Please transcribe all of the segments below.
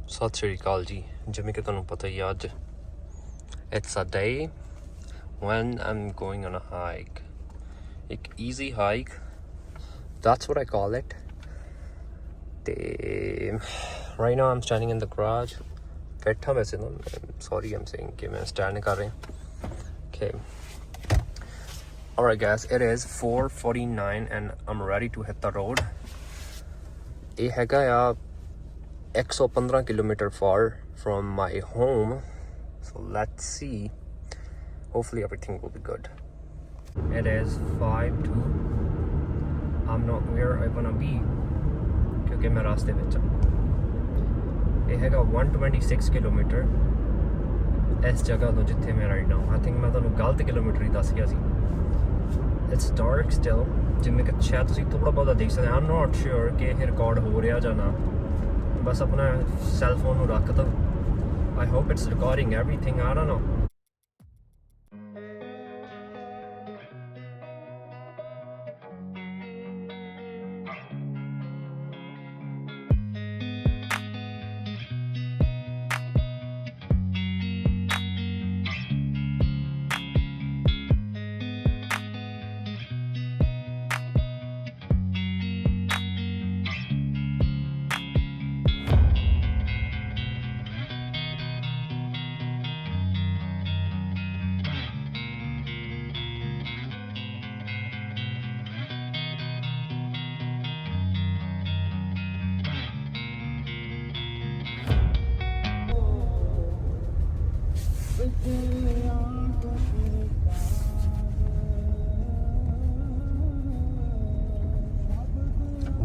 ਸਤਿ ਸ਼੍ਰੀ ਅਕਾਲ ਜੀ। ਜਿਵੇਂ ਕਿ ਤੁਹਾਨੂੰ ਪਤਾ ਹੀ ਅੱਜ it's a day when I'm going on a hike, ਇੱਕ easy hike, that's what I call it. ਤੇ right now I'm standing in the garage. ਬੈਠਾ ਵੈਸੇ ਨਾ, sorry I'm saying ਕਿ ਮੈਂ stand ਕਰ ਰਿਹਾ। Okay, alright guys, it is 4:49 and I'm ready to hit the road. ਇਹ ਹੈਗਾ ਆ 115 kilometer far from my home, so let's see, hopefully everything will be good. It is 5:02. I'm not where I wanna be ਕਿਉਂਕਿ ਮੈਂ ਰਾਸਤੇ ਵਿੱਚ ਇਹ ਹੈਗਾ 126 kilometer ਇਸ ਜਗ੍ਹਾ ਤੋਂ ਜਿੱਥੇ ਮੈਂ right now, I think ਮੈਂ ਤੁਹਾਨੂੰ ਗਲਤ ਕਿਲੋਮੀਟਰ ਹੀ ਦੱਸ ਗਿਆ ਸੀ। It's dark still, ਜਿਵੇਂ ਕਿ ਸ਼ਾਇਦ ਤੁਸੀਂ ਥੋੜਾ ਬਹੁਤਾ ਦੇਖ ਸਕਦੇ। I'm not sure ਕਿ ਇਹ ਰਿਕਾਰਡ ਹੋ ਰਿਹਾ ਜਾਂ ਨਾ। ਬਸ ਆਪਣਾ ਸੈੱਲ ਫੋਨ ਨੂੰ ਰੱਖ ਦੋ। I hope it's recording everything, I don't know.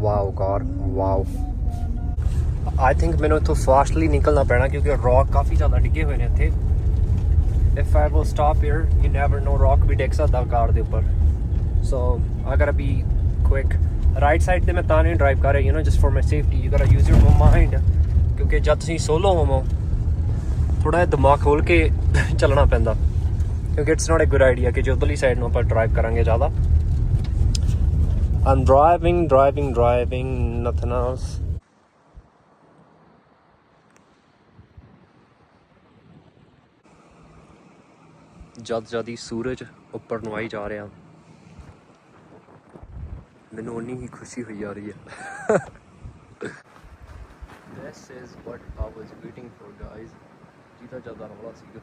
Wow god wow. I think ਮੈਨੂੰ ਇੱਥੋਂ ਫਾਸਟਲੀ ਨਿਕਲਣਾ ਪੈਣਾ ਕਿਉਂਕਿ ਰੌਕ ਕਾਫੀ ਜ਼ਿਆਦਾ ਡਿੱਗੇ ਹੋਏ ਨੇ ਇੱਥੇ। If I will stop here you never know, rock ਵੀ ਡਿੱਗ ਸਕਦਾ ਕਾਰ ਦੇ ਉੱਪਰ। ਸੋ ਆਈ ਗੋਟਾ ਬੀ ਕੁਇਕ। ਰਾਈਟ ਸਾਈਡ ਤੇ ਮੈਂ ਤਾਂ ਨਹੀਂ ਡਰਾਈਵ ਕਰ ਰਿਹਾ, you know, just for my safety. You ਗੋਟਾ ਯੂਜ਼ ਯੂਰ ਮਾਈਂਡ ਕਿਉਂਕਿ ਜਦ ਤੁਸੀਂ ਸੋਲੋ ਹੋਵੋ ਥੋੜਾ ਜਿਹਾ ਦਿਮਾਗ ਖੋਲ ਕੇ ਚੱਲਣਾ ਪੈਂਦਾ ਕਿਉਂਕਿ it's not a good idea ਕਿ ਜੋ ਉਧਰਲੀ ਸਾਈਡ ਨੂੰ ਆਪਾਂ ਡਰਾਈਵ ਕਰਾਂਗੇ ਜ਼ਿਆਦਾ। I'm driving, nothing else. ਜਦ ਹੀ ਸੂਰਜ ਉੱਪਰ ਨੂੰ ਆਈ ਜਾ ਰਿਹਾ ਮੈਨੂੰ ਉਨੀ ਹੀ ਖੁਸ਼ੀ ਹੋਈ ਜਾ ਰਹੀ ਹੈ। This is what I was waiting for, guys. ਜਿਹਦਾ ਜ਼ਿਆਦਾ ਰੌਲਾ ਸੀਗਾ।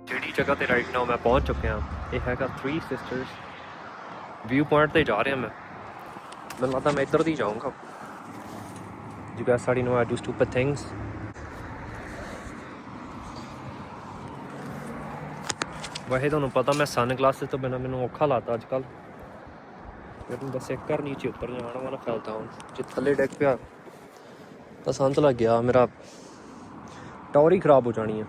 ਜਿਹੜੀ ਜਗ੍ਹਾ ਤੇ ਰਾਈਟ ਨਾਓ ਮੈਂ ਪਹੁੰਚ ਚੁੱਕਿਆ, ਇਹ ਹੈਗਾ 3 Sisters ਵਿਊ ਪੁਆਇੰਟ ਤੇ ਜਾ ਰਿਹਾ ਮੈਂ। ਮੈਨੂੰ ਲੱਗਦਾ ਮੈਂ ਇੱਧਰ ਦੀ ਜਾਊਂਗਾ। You guys already know I do stupid things. ਵੈਸੇ ਤੁਹਾਨੂੰ ਪਤਾ ਮੈਂ ਸਨ ਗਲਾਸਿਸ ਤੋਂ ਬਿਨਾਂ ਮੈਨੂੰ ਔਖਾ ਲੱਗਦਾ ਅੱਜ ਕੱਲ੍ਹ। ਮੈਨੂੰ ਬਸ ਇੱਕ ਵਾਰ ਨੀਚੇ ਉੱਤਰ ਜਾਣਾ ਵਾ ਨਾ, ਫੈਲਦਾ ਹੁਣ ਜੇ ਥੱਲੇ ਡਿੱਗ ਪਿਆ ਤਾਂ ਸੰਤ ਲੱਗ ਗਿਆ, ਮੇਰਾ ਟੌਰ ਹੀ ਖਰਾਬ ਹੋ ਜਾਣੀ ਹੈ।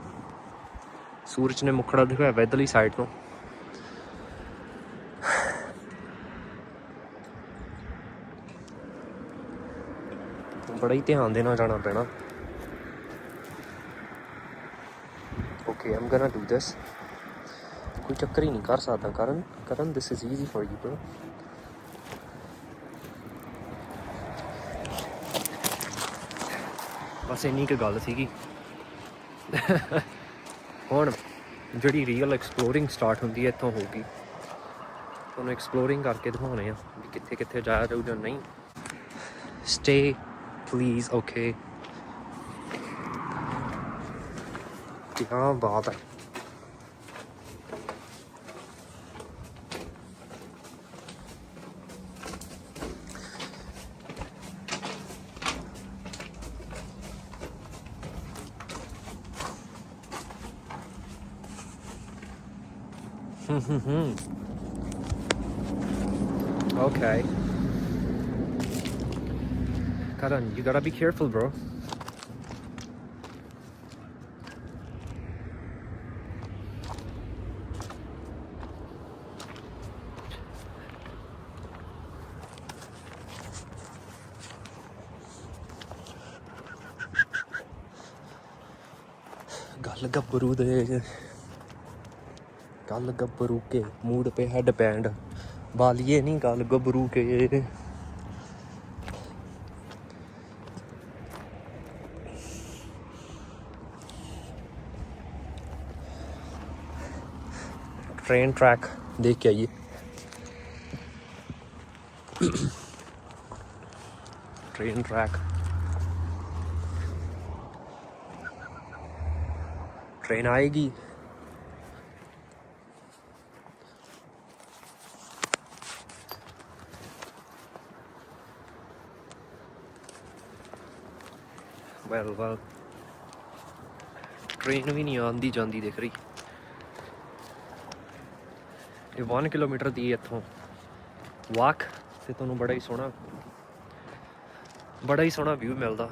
ਸੂਰਜ ਨੇ ਮੁਖੜਾ ਦਿਖਾਇਆ ਵਾ ਇੱਧਰਲੀ ਸਾਈਡ ਤੋਂ। ਬੜਾ ਹੀ ਧਿਆਨ ਦੇ ਨਾਲ ਜਾਣਾ ਪੈਣਾ। Okay, I'm gonna do this. कोई चक्कर ही नहीं कर सकता Karan this is easy for you bro. बस इन्नी क गल सीगी। हुण जिहड़ी रियल एक्सप्लोरिंग स्टार्ट होंदी है इत्थों होगी। तुहानूं एक्सप्लोरिंग करके दिखाने आ भी कित्थे कित्थे जाया जाऊ जां नहीं। Stay please okay. क्या बात है। Okay. Karan, you gotta be careful, bro. गल गब्बरू के मूड पे हेड बैंड बालिए नहीं गल गब्बरू के। ट्रेन ट्रैक देख के आइए। ट्रेन ट्रैक ट्रेन आएगी। वेल ट्रेन भी नहीं आती जाती दिख रही। ये 1 किलोमीटर दी इत्थों वाक ते तुहानूं बड़ा ही सोहना व्यू मिलता।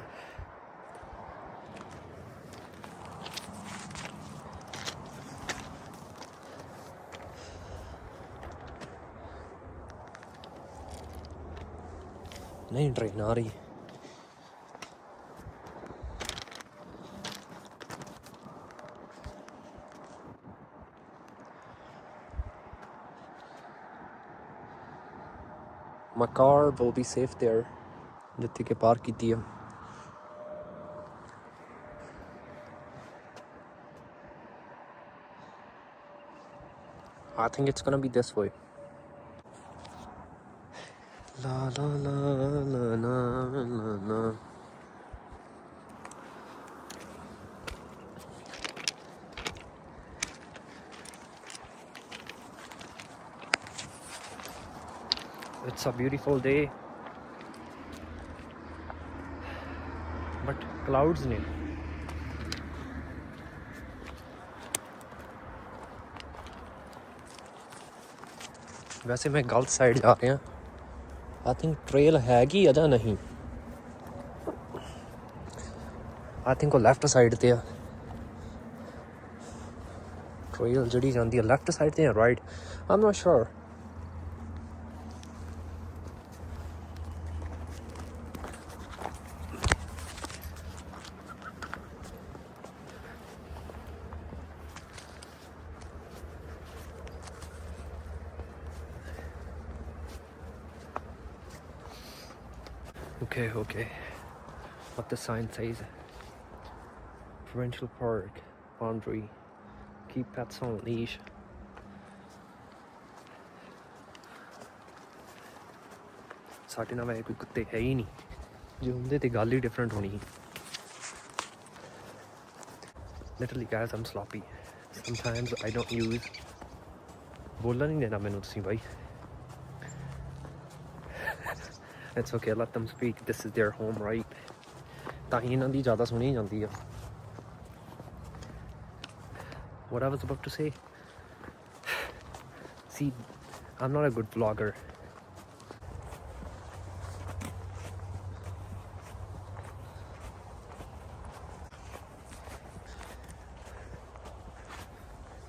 नहीं ट्रेन आ रही। My car will be safe there जित्थे के पार्क की है। I think it's gonna be this way. La la la la la la la. It's a beautiful day, but clouds ne. वैसे मैं गलत साइड जा रहा। आई थिंक ट्रेल हैगी या नहीं। आई थिंक वो लैफ्ट साइड ते ट्रेल जड़ी जाती है लैफ्ट साइड ते right I am not sure. Okay. What the sign says: Provincial Park boundary. Keep pets on leash. साढ़े ना वैसे कोई कुत्ते है ही नहीं जो होंगे तो गल ही डिफरेंट होनी। Literally guys, I'm sloppy. Sometimes I don't use बोलना नहीं देना मैनू तुसीं भाई। It's okay, let them speak. This is their home, right? ताही इन्हां दी ज़्यादा सुनी जाती है। What I was about to say. See, I'm not a good vlogger.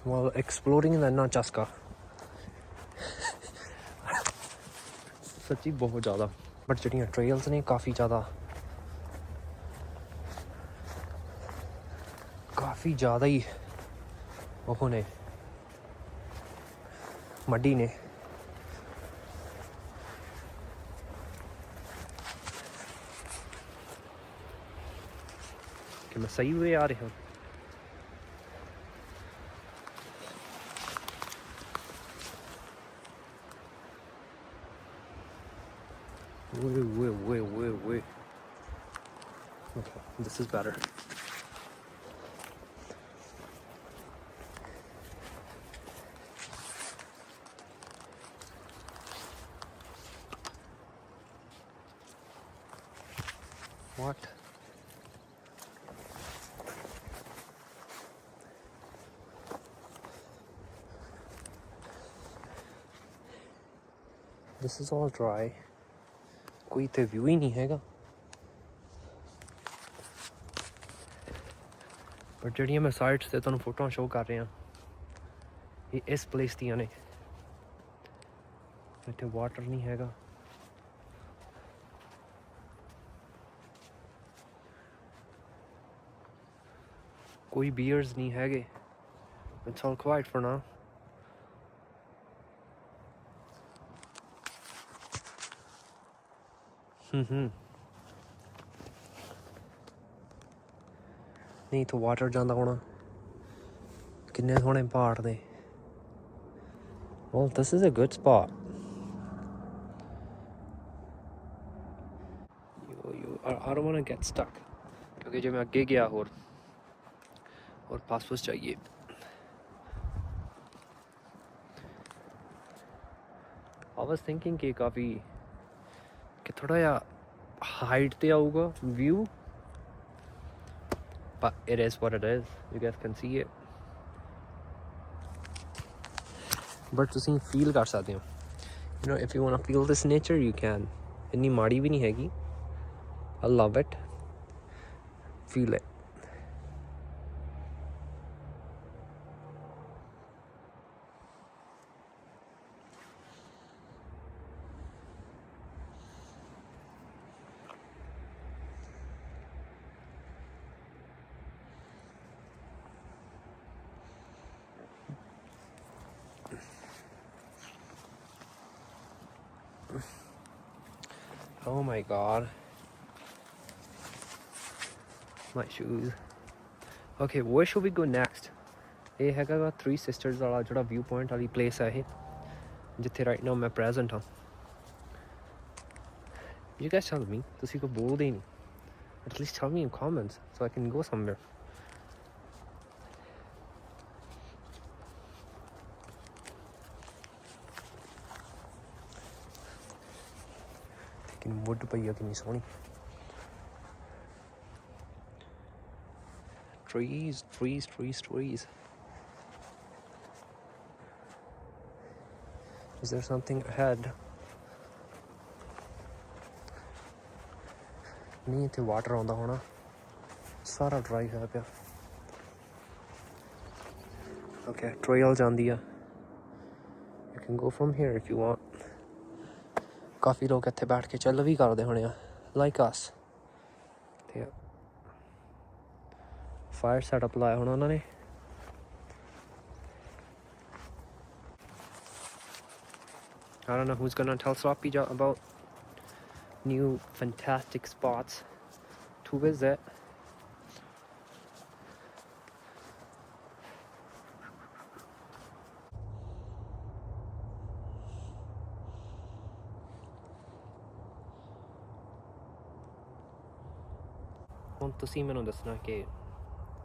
Well, exploring is not चस्का सच्ची बहुत ज़्यादा। बट जड़ियाँ ट्रेल्स ने काफ़ी ज़्यादा ही वो ने मड्डी ने। कि मैं सही हुए आ रहा हूँ? Wait. Okay, this is better. What? This is all dry. कोई तो व्यू ही नहीं हैगा। बट ਜਿਹੜੀਆਂ ਮੈਂ ਸਾਈਟਸ ਤੇ ਤੁਹਾਨੂੰ ਫੋਟੋਆਂ ਸ਼ੋ ਕਰ ਰਿਹਾ ਇਹ ਇਸ ਪਲੇਸ ਦੀਆਂ ਨੇ। ਇੱਥੇ ਵਾਟਰ ਨਹੀਂ ਹੈਗਾ। ਕੋਈ ਬੀਅਰਸ ਨਹੀਂ ਹੈਗੇ। It's all quiet for now. ਨਹੀਂ ਤਾਂ ਵਾਟਰ ਜਾਂਦਾ ਹੋਣਾ। ਕਿੰਨੇ ਸੋਹਣੇ ਪਹਾੜ ਨੇ। Well, this is a good spot. I don't want to get stuck. क्योंकि जब मैं आगे गया और पासपोर्ट चाहिए। I was thinking कि काफ़ी कि थोड़ा या हाइट पे आऊगा view, but it is what it is. You guys can see it. But तुसीं feel कर सकते हो. You know, if you want to feel this nature, you can. इतनी माड़ी भी नहीं हैगी. I love it. Feel it. Oh my god. My shoes. Okay, where should we go next? ਇਹ ਹੈਗਾ Three Sisters ਵਾਲਾ ਜਿਹੜਾ ਵਿਊ ਪੁਆਇੰਟ ਵਾਲੀ ਪਲੇਸ ਹੈ ਇਹ ਜਿੱਥੇ ਰਾਈਟ ਨਾਓ ਮੈਂ ਪ੍ਰੈਜ਼ੈਂਟ ਹਾਂ। You guys tell me, ਤੁਸੀਂ ਕੋਈ ਬੋਲਦੇ ਹੀ ਨਹੀਂ। At least tell me in comments so I can go somewhere. ਲੇਕਿਨ ਵੁੱਡ ਪਈ ਆ ਕਿੰਨੀ ਸੋਹਣੀ। Trees. Is there something ahead? नहीं इत्थे वाटर आउंदा होना। सारा ड्राई होया पिया। Okay, trail जांदी आ। You can go from here if you want. काफ़ी लोग इत्थे बैठ के चिल भी करदे होने आ, like us. ते फायर सेटअप लाया होना उन्होंने। I don't know who's gonna tell Sloppy about new fantastic spots to visit. ਹੁਣ ਤੁਸੀਂ ਮੈਨੂੰ ਦੱਸਣਾ ਕਿ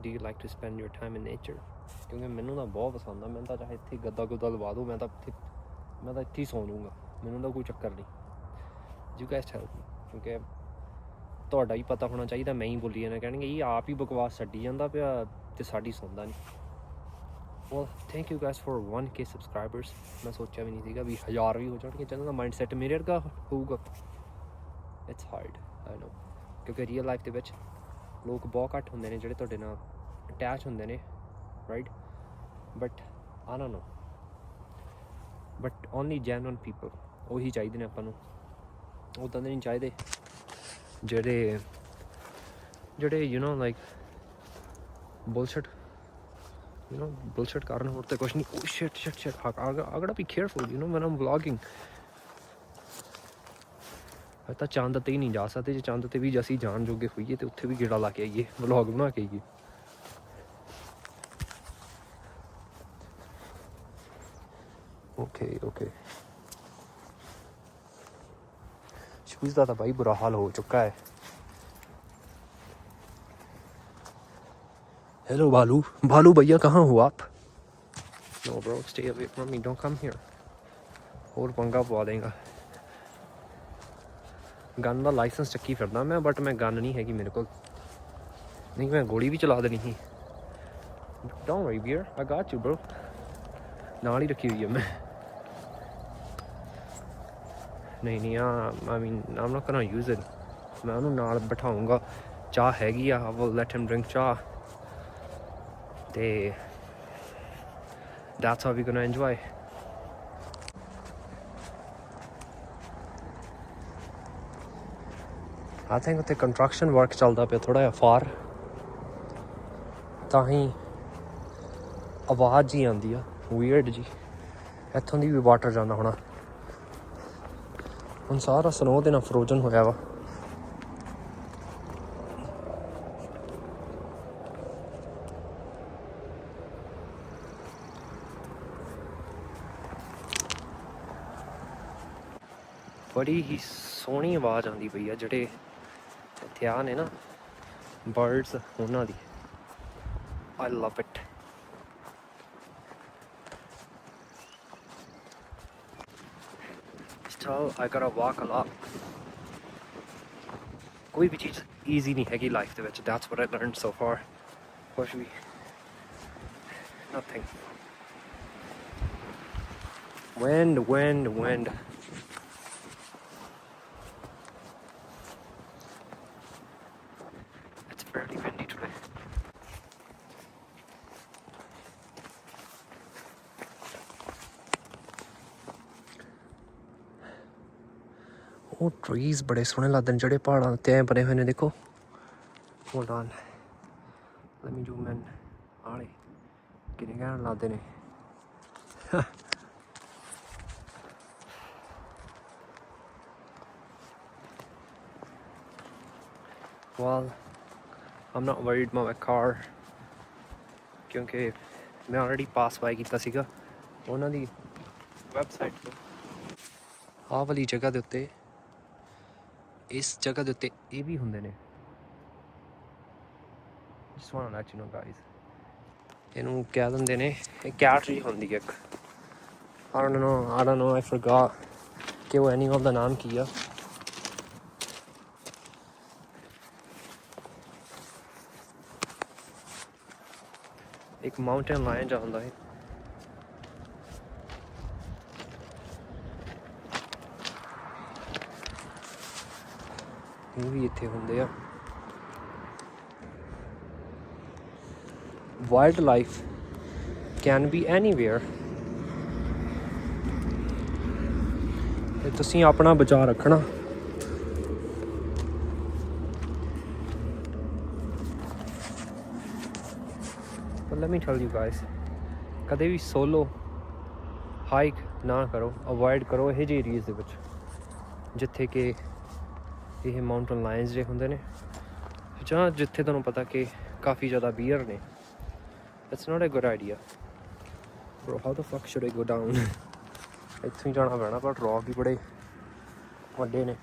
do you like to spend your time in nature? ਕਿਉਂਕਿ ਮੈਨੂੰ ਤਾਂ ਬਹੁਤ ਪਸੰਦ ਆ। ਮੈਂ ਤਾਂ ਚਾਹੇ ਇੱਥੇ ਗੱਦਾ ਗੁੱਦਾ ਲਵਾ ਦੂੰ, ਮੈਂ ਤਾਂ ਇੱਥੇ ਹੀ ਸੌਂ ਲੂੰਗਾ, ਮੈਨੂੰ ਤਾਂ ਕੋਈ ਚੱਕਰ ਨਹੀਂ। You guys tell me, ਕਿਉਂਕਿ ਤੁਹਾਡਾ ਹੀ ਪਤਾ ਹੋਣਾ ਚਾਹੀਦਾ। ਮੈਂ ਹੀ ਬੋਲੀ ਜਾਂਦਾ, ਕਹਿਣਗੇ ਇਹ ਆਪ ਹੀ ਬਕਵਾਸ ਛੱਡੀ ਜਾਂਦਾ ਪਿਆ ਤੇ ਸਾਡੀ ਸੁਣਦਾ ਨਹੀਂ। Well, thank you guys for 1K subscribers. ਮੈਂ ਸੋਚਿਆ ਵੀ ਨਹੀਂ ਸੀਗਾ ਵੀ 1000 ਵੀ ਹੋ ਜਾਣਗੇ। ਚੈਨਲ ਦਾ ਮਾਈਂਡ ਸੈਟ ਮੇਰੇ ਵਰਗਾ ਹੋਊਗਾ। It's hard, I know, ਕਿਉਂਕਿ ਰੀਅਲ ਲਾਈਫ ਦੇ ਵਿੱਚ ਲੋਕ ਬਹੁਤ ਘੱਟ ਹੁੰਦੇ ਨੇ ਜਿਹੜੇ ਤੁਹਾਡੇ ਨਾਲ ਅਟੈਚ ਹੁੰਦੇ ਨੇ, right? But I don't know, but only genuine people ਉਹੀ ਚਾਹੀਦੇ ਨੇ ਆਪਾਂ ਨੂੰ। ਉੱਦਾਂ ਦੇ ਨਹੀਂ ਚਾਹੀਦੇ ਜਿਹੜੇ you know like bullshit you know, bullshit ਕਰਨ ਹੋਰ ਤੇ ਕੁਛ ਨਹੀਂ. Oh shit. I gotta be careful, you know, when I'm vlogging. ਤਾਂ ਚੰਦ ਤੇ ਹੀ ਨਹੀਂ ਜਾ ਸਕਦੇ. ਜੇ ਚੰਦ ਤੇ ਵੀ ਅਸੀਂ ਜਾਣ ਜੋਗੇ ਹੋਈਏ ਤੇ ਉੱਥੇ ਵੀ ਗੇੜਾ ਲਾ ਕੇ ਆਈਏ, ਵਲੌਗ ਬਣਾ ਕੇ ਆਈਏ. ਓਕੇ ਸ਼ੂਜ਼ ਦਾ ਤਾਂ ਬਾਈ ਬੁਰਾ ਹਾਲ ਹੋ ਚੁੱਕਾ ਹੈ. हेलो भालू भैया कहाँ हो आप? No bro, stay away from me, don't come here. और पंगा पवा देगा. गन का लाइसेंस चक्की फिरदा मैं, बट मैं गन नहीं हैगी मेरे को. नहीं मैं गोली भी चला देनी ही. Don't worry beer, I got you bro. नाल ही रखी हुई है मैं. नहीं I mean I'm not gonna use it. मैं उन्होंने नाल बिठाऊंगा. चाह हैगी आ, I will let him drink चाह. That's how we're gonna enjoy. I think ਉੱਥੇ ਕੰਸਟਰਕਸ਼ਨ ਵਰਕ ਚੱਲਦਾ ਪਿਆ ਥੋੜਾ ਜਿਹਾ ਫਾਰ, ਤਾਂ ਹੀ ਆਵਾਜ਼ ਹੀ ਆਉਂਦੀ ਆ ਵੀਅਰਡ ਜੀ. ਇੱਥੋਂ ਦੀ ਵੀ ਵਾਟਰ ਜਾਂਦਾ ਹੋਣਾ. ਹੁਣ ਸਾਰਾ ਸਨੋ ਦੇ ਨਾਲ ਫਰੋਜ਼ਨ ਹੋਇਆ ਵਾ. ਬੜੀ ਹੀ ਸੋਹਣੀ ਆਵਾਜ਼ ਆਉਂਦੀ ਪਈ ਆ ਜਿਹੜੇ ਇੱਥੇ ਆ ਨੇ ਨਾ ਬਰਡਸ, ਉਹਨਾਂ ਦੀ. I love it. Still I gotta walk a lot. ਕੋਈ ਵੀ ਚੀਜ਼ ਈਜ਼ੀ ਨਹੀਂ ਹੈਗੀ ਲਾਈਫ ਦੇ ਵਿੱਚ. That's what I learned so far. ਕੁਛ ਵੀ nothing. Wind. It's fairly windy today. ਉਹ ਟਰੀਜ਼ ਬੜੇ ਸੋਹਣੇ ਲੱਗਦੇ ਨੇ ਜਿਹੜੇ ਪਹਾੜਾਂ ਉੱਤੇ ਐਂ ਬਣੇ ਹੋਏ ਨੇ. ਦੇਖੋ, hold on, let me zoom in. ਆਲੇ ਕਿੰਨੇ ਘੈਂਟ ਲੱਗਦੇ ਨੇ. Well, I'm not worried about my car ਕਿਉਂਕਿ ਮੈਂ ਆਲਰੇਡੀ ਪਾਸ ਬਾਈ ਕੀਤਾ ਸੀਗਾ ਉਹਨਾਂ ਦੀ ਵੈਬਸਾਈਟ ਤੋਂ. ਆਹ ਵਾਲੀ ਜਗ੍ਹਾ ਦੇ ਉੱਤੇ, ਇਸ ਜਗ੍ਹਾ ਦੇ ਉੱਤੇ ਇਹ ਵੀ ਹੁੰਦੇ ਨੇ. just want to let you know guys. ਇਹਨੂੰ ਕਹਿ ਦਿੰਦੇ ਨੇ, ਇਹ ਕੈਟ ਜੀ ਹੁੰਦੀ ਹੈ ਇੱਕ. I don't know, I forgot ਕਿ ਉਹ ਐਨੀਮਲ ਦਾ ਨਾਮ ਕੀ ਆ. ਇੱਕ ਮਾਊਂਟੇਨ ਲਾਇਨ ਜਾ ਹੁੰਦਾ ਹੈ. ਇਹ ਵੀ ਇੱਥੇ ਹੁੰਦੇ ਆ. Wildlife can be anywhere. ਤੇ ਤੁਸੀਂ ਆਪਣਾ ਬਚਾਅ ਰੱਖਣਾ. But let me tell you guys, ਕਦੇ ਵੀ ਸੋਲੋ ਹਾਈਕ ਨਾ ਕਰੋ. ਅਵੋਇਡ ਕਰੋ ਇਹੋ ਜਿਹੇ ਏਰੀਆਜ਼ ਦੇ ਵਿੱਚ ਜਿੱਥੇ ਕਿ ਇਹ ਮਾਊਂਟੇਨ ਲਾਇਨਸ ਜੇ ਹੁੰਦੇ ਨੇ, ਜਾਂ ਜਿੱਥੇ ਤੁਹਾਨੂੰ ਪਤਾ ਕਿ ਕਾਫੀ ਜ਼ਿਆਦਾ ਬੀਅਰ ਨੇ. It's not a good idea. Bro, how the fuck should I go down? ਇੱਥੋਂ ਹੀ ਜਾਣਾ ਪੈਣਾ, ਪਰ ਰੌਕ ਵੀ ਬੜੇ ਵੱਡੇ ਨੇ.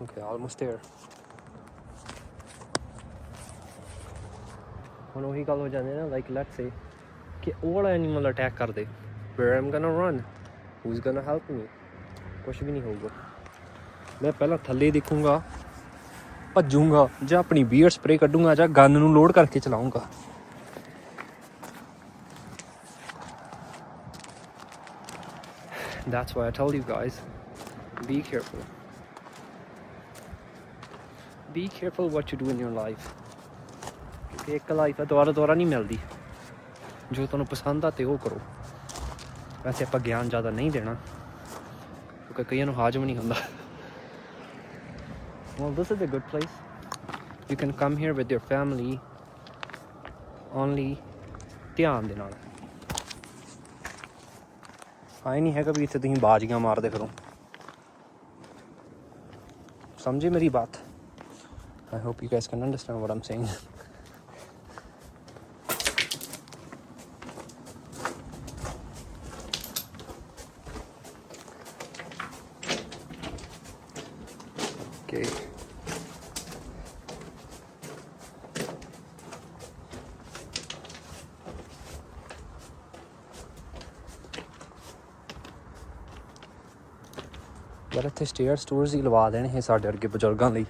Okay, almost there. ਹੁਣ ਉਹੀ ਗੱਲ ਹੋ ਜਾਂਦੀ ਨਾ, ਲਾਈਕ ਲੈਟਸ ਸੇ ਕਿ ਉਹ ਵਾਲਾ ਐਨੀਮਲ ਅਟੈਕ ਕਰ ਦੇ, where I'm gonna run? Who's gonna help me? ਕੁਛ ਵੀ ਨਹੀਂ ਹੋਊਗਾ. ਮੈਂ ਪਹਿਲਾਂ ਥੱਲੇ ਦੇਖੂੰਗਾ, ਭੱਜੂੰਗਾ, ਜਾਂ ਆਪਣੀ ਬੀਅਰ ਸਪਰੇ ਕੱਢੂੰਗਾ, ਜਾਂ ਗਨ ਨੂੰ ਲੋਡ ਕਰਕੇ ਚਲਾਊਂਗਾ. That's why I tell you guys, be careful. Be careful what you do in your life. ਕਿਉਂਕਿ ਇੱਕ ਲਾਈਫ ਹੈ, ਦੁਬਾਰਾ ਨਹੀਂ ਮਿਲਦੀ. ਜੋ ਤੁਹਾਨੂੰ ਪਸੰਦ ਆ ਤੇ ਉਹ ਕਰੋ. ਵੈਸੇ ਆਪਾਂ ਗਿਆਨ ਜ਼ਿਆਦਾ ਨਹੀਂ ਦੇਣਾ, ਕਿਉਂਕਿ ਕਈਆਂ ਨੂੰ ਹਾਜ਼ਮ ਨਹੀਂ ਹੁੰਦਾ। Well, this is a good place. You can come here with your family only ਧਿਆਨ ਦੇ ਨਾਲ। ਆਏ ਨਹੀਂ ਹੈਗਾ ਵੀ ਇੱਥੇ ਤੁਸੀਂ ਬਾਜ਼ੀਆਂ ਮਾਰਦੇ ਫਿਰੋ। ਸਮਝੇ ਮੇਰੀ ਬਾਤ? I hope you guys can understand what I'm saying. Okay. ਯਾਰ ਇੱਥੇ ਸਟੇਅਰਸ ਹੀ ਲਵਾ ਦੇਣੇ ਇਹ ਸਾਡੇ ਵਰਗੇ ਬਜ਼ੁਰਗਾਂ ਲਈ।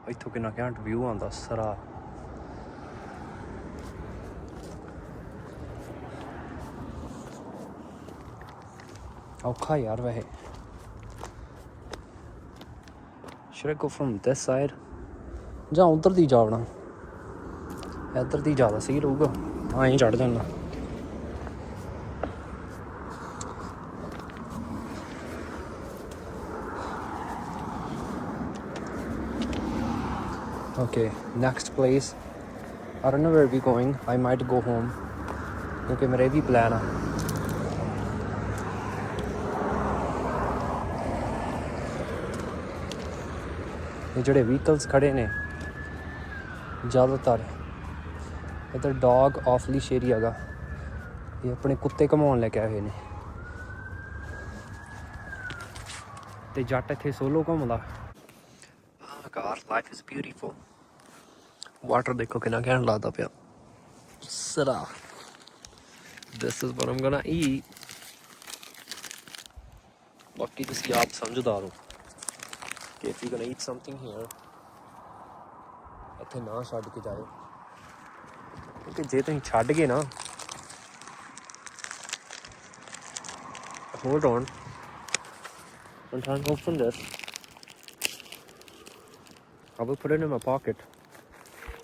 ਇੱਥੋਂ ਕਿੰਨਾ ਘੈਂਟ ਵਿਊ ਆਉਂਦਾ ਸਾਰਾ। ਔਖਾ ਯਾਰ ਵੈਸੇ। should I go from this side ਜਾਂ ਉਧਰ ਦੀ ਜਾਵਣਾ? ਇੱਧਰ ਦੀ ਜ਼ਿਆਦਾ ਸਹੀ ਰਹੂਗਾ। ਐਂ ਚੜ ਜਾਣਾ। Okay, next place. I don't know where we're going. I might go home. क्योंकि मेरे भी plan है। ये जोड़े vehicles खड़े ने ज़्यादातर इधर dog off leash area गा। ये अपने कुत्ते घुमाउण लेके आए ने। ते जट इत्थे solo घुमदा। God, life is beautiful. Water देखो कितना घैंट लगदा पिया। Sira. This is what I'm gonna eat. बाकी तुसीं आप समझदार हो कि if you're gonna eat something here, ਇੱਥੇ ਨਾ ਛੱਡ ਕੇ ਜਾਓ, ਕਿਉਂਕਿ ਜੇ ਤੁਸੀਂ ਛੱਡ ਗਏ ਨਾ, hold on, I'm trying to open this. I will put it in my pocket.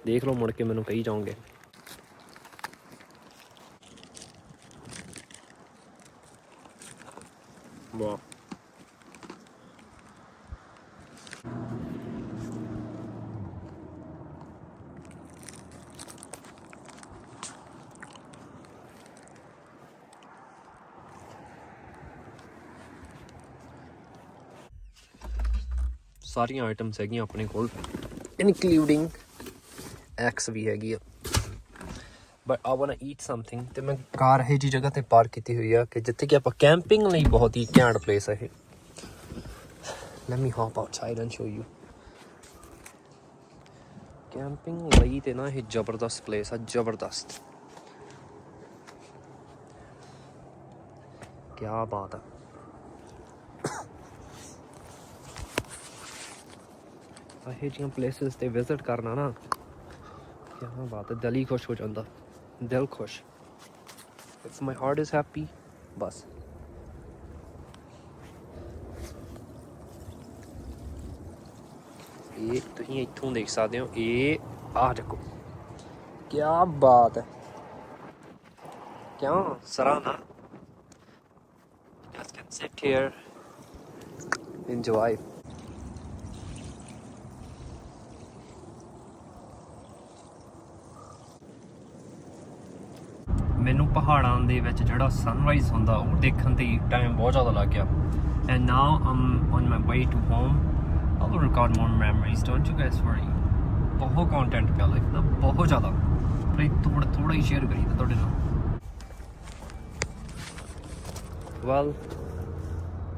ਦੇਖ ਲਓ ਮੁੜ ਕੇ ਮੈਨੂੰ ਕਹੀ ਜਾਓਗੇ। ਵਾਹ ਸਾਰੀਆਂ ਆਈਟਮਸ ਹੈਗੀਆਂ ਆਪਣੇ ਕੋਲ, ਇਨਕਲੂਡਿੰਗ ਐਕਸ ਵੀ ਹੈਗੀ ਆ। But I want to eat something. ਤੇ ਮੈਂ ਕਾਰ ਇਹੋ ਜਿਹੀ ਜਗ੍ਹਾ 'ਤੇ ਪਾਰਕ ਕੀਤੀ ਹੋਈ ਆ ਕਿ ਜਿੱਥੇ ਕਿ ਆਪਾਂ ਕੈਂਪਿੰਗ ਲਈ ਬਹੁਤ ਹੀ ਘੈਂਟ ਪਲੇਸ ਹੈ ਇਹ। Let me hop outside and show you. Camping ਲਈ ਤੇ ਨਾ ਇਹ ਜ਼ਬਰਦਸਤ ਪਲੇਸ ਆ, ਜ਼ਬਰਦਸਤ। ਕਿਆ ਬਾਤ ਆ। ਇਹੋ ਜਿਹੀਆਂ ਪਲੇਸਿਸ 'ਤੇ ਵਿਜ਼ਿਟ ਕਰਨਾ ਨਾ, ਕਿਆ ਬਾਤ ਹੈ। ਦਿਲ ਹੀ ਖੁਸ਼ ਹੋ ਜਾਂਦਾ, ਦਿਲ ਖੁਸ਼। If my heart is happy, ਬਸ। ਇਹ ਤੁਸੀਂ ਇੱਥੋਂ ਦੇਖ ਸਕਦੇ ਹੋ। ਇਹ ਆਹ ਦੇਖੋ, ਕਿਆ ਬਾਤ ਹੈ। ਕਿਉਂ ਸਰਾ ਨਾ। Just can sit here, enjoy. ਮੈਨੂੰ ਪਹਾੜਾਂ ਦੇ ਵਿੱਚ ਜਿਹੜਾ ਸਨਰਾਈਜ਼ ਹੁੰਦਾ ਉਹ ਦੇਖਣ 'ਤੇ ਟਾਈਮ ਬਹੁਤ ਜ਼ਿਆਦਾ ਲੱਗ ਗਿਆ। And now I'm on my way to home. I will record more memories, don't you guys worry. ਬਹੁਤ ਕੰਟੈਂਟ ਪਿਆ ਲਾਈਫ ਦਾ, ਬਹੁਤ ਜ਼ਿਆਦਾ। ਪਰ ਥੋੜਾ ਹੀ ਸ਼ੇਅਰ ਕਰੀਦਾ ਤੁਹਾਡੇ ਨਾਲ। ਵੈਲ